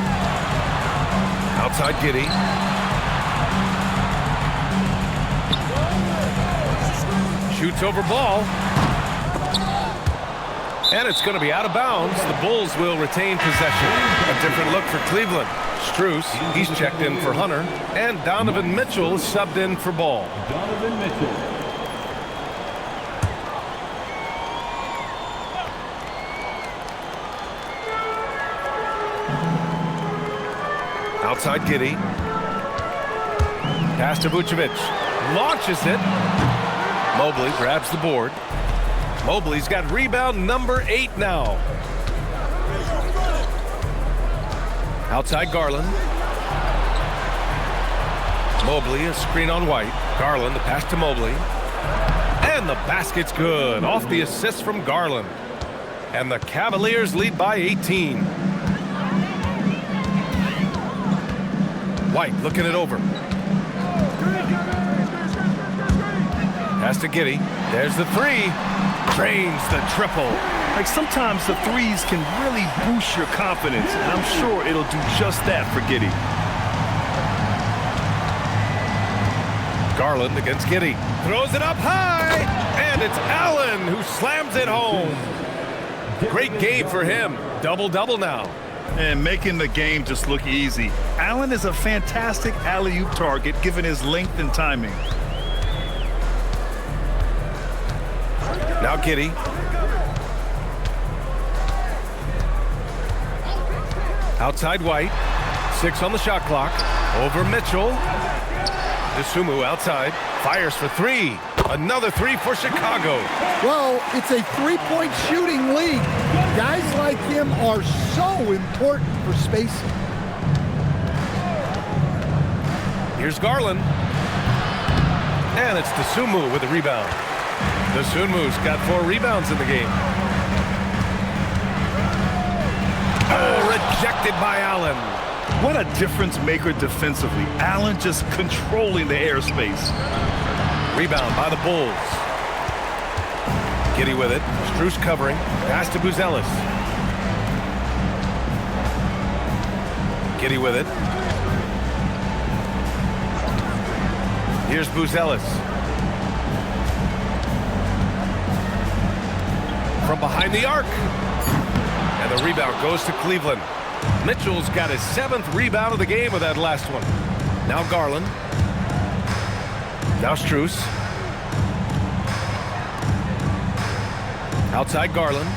Outside Giddey. Shoots over ball. And it's going to be out of bounds. The Bulls will retain possession. A different look for Cleveland. Strus, he's checked in for Hunter. And Donovan Mitchell is subbed in for Ball. Donovan Mitchell. Outside Giddey. Pass to Vucevic. Launches it. Mobley grabs the board. Mobley's got rebound number 8 now. Outside Garland. Mobley, a screen on White. Garland, the pass to Mobley. And the basket's good. Off the assist from Garland. And the Cavaliers lead by 18. White looking it over. Pass to Giddey. There's the three. Drains the triple. Like sometimes the threes can really boost your confidence, and I'm sure it'll do just that for Giddey. Garland against Giddey. Throws it up high, and it's Allen who slams it home. Great game for him. Double-double now. And making the game just look easy. Allen is a fantastic alley-oop target given his length and timing. Now Giddey. Outside White. 6 on the shot clock. Over Mitchell. Dosunmu outside. Fires for 3. Another 3 for Chicago. Well, it's a three-point shooting league. Guys like him are so important for spacing. Here's Garland. And it's Dosunmu with the rebound. Dosunmu's got 4 rebounds in the game. Oh, rejected by Allen. What a difference maker defensively. Allen just controlling the airspace. Rebound by the Bulls. Giddey with it. Strus covering. Pass to Buzelis. Giddey with it. Here's Buzelis. From behind the arc. And the rebound goes to Cleveland. Mitchell's got his 7th rebound of the game with that last one. Now Garland. Now Strus. Outside Garland.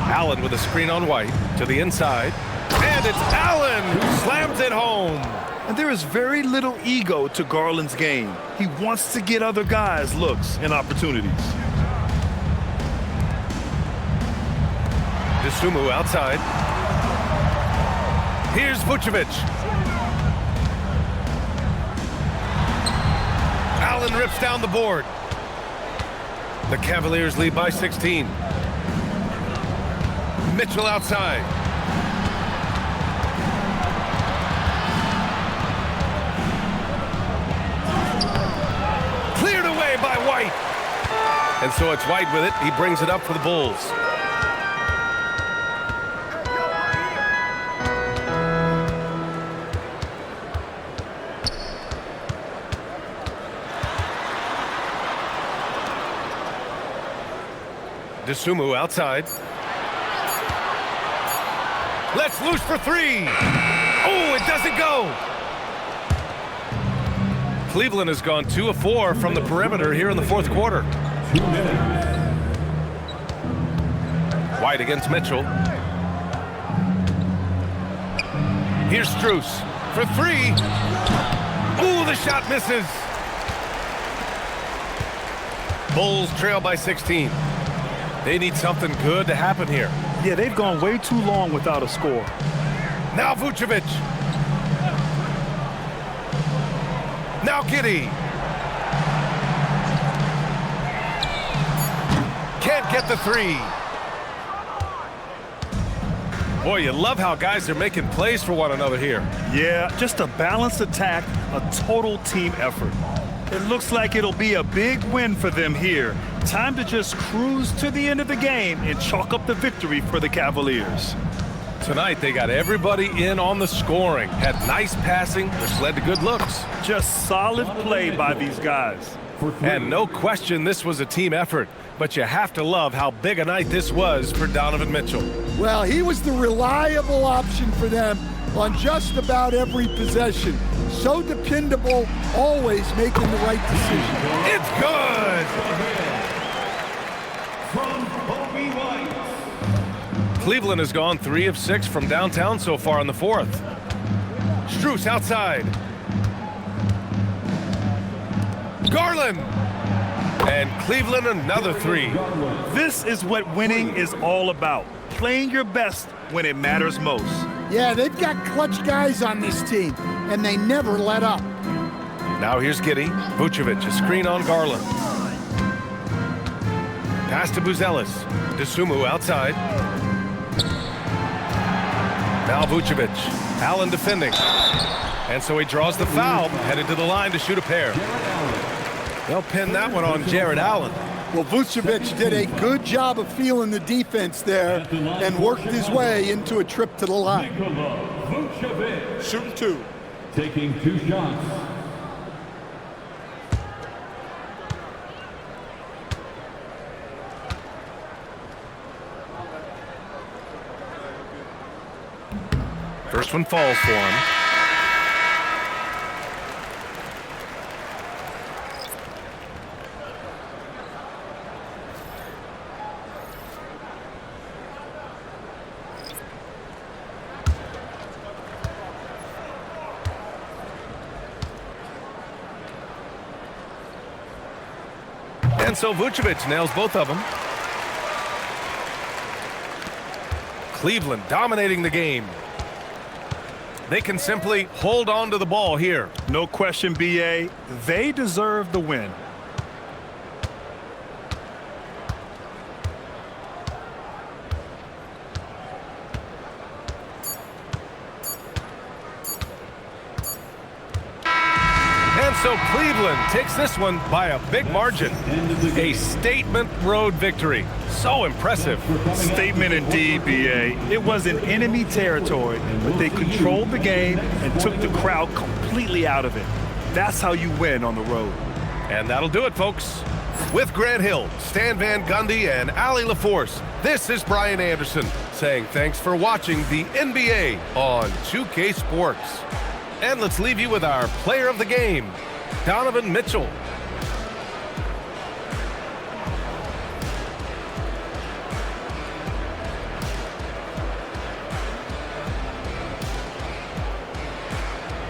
Allen with a screen on White to the inside. And it's Allen who slams it home. And there is very little ego to Garland's game. He wants to get other guys looks and opportunities. Dosunmu outside. Here's Vucevic. Allen rips down the board. The Cavaliers lead by 16. Mitchell outside. Cleared away by White. And so it's White with it. He brings it up for the Bulls. Dosunmu outside. Let's loose for 3. Oh, it doesn't go. Cleveland has gone 2 of 4 from the perimeter here in the 4th quarter. 2 minutes. White against Mitchell. Here's Strus for 3. Ooh, the shot misses. Bulls trail by 16. They need something good to happen here. Yeah, they've gone way too long without a score. Now Vucevic. Now Giddey. Can't get the 3. Boy, you love how guys are making plays for one another here. Yeah, just a balanced attack, a total team effort. It looks like it'll be a big win for them here. Time to just cruise to the end of the game and chalk up the victory for the Cavaliers. Tonight, they got everybody in on the scoring. Had nice passing, which led to good looks. Just solid play by these guys. And no question this was a team effort. But you have to love how big a night this was for Donovan Mitchell. Well, he was the reliable option for them on just about every possession. So dependable, always making the right decision. It's good! From Coby White. Cleveland has gone 3 of 6 from downtown so far in the fourth. Strus outside. Garland! And Cleveland another 3. This is what winning is all about. Playing your best when it matters most. Yeah, they've got clutch guys on this team, and they never let up. Now here's Giddey. Vucevic, a screen on Garland. Pass to Buzelis. DeSumo outside. Now Vucevic. Allen defending. And so he draws the foul, headed to the line to shoot a pair. They'll pin that one on Jarrett Allen. Well, Vucevic did a good job of feeling the defense there and worked his way into a trip to the line. Vucevic. Shooting 2. Taking 2 shots. First one falls for him. And so Vucevic nails both of them. Cleveland dominating the game. They can simply hold on to the ball here. No question, BA. They deserve the win. And so Cleveland takes this one by a big margin. A statement road victory. So impressive. Statement indeed, BA. It was in enemy territory, but they controlled the game and took the crowd completely out of it. That's how you win on the road. And that'll do it, folks. With Grant Hill, Stan Van Gundy, and Allie LaForce, this is Brian Anderson saying thanks for watching the NBA on 2K Sports. And let's leave you with our player of the game, Donovan Mitchell.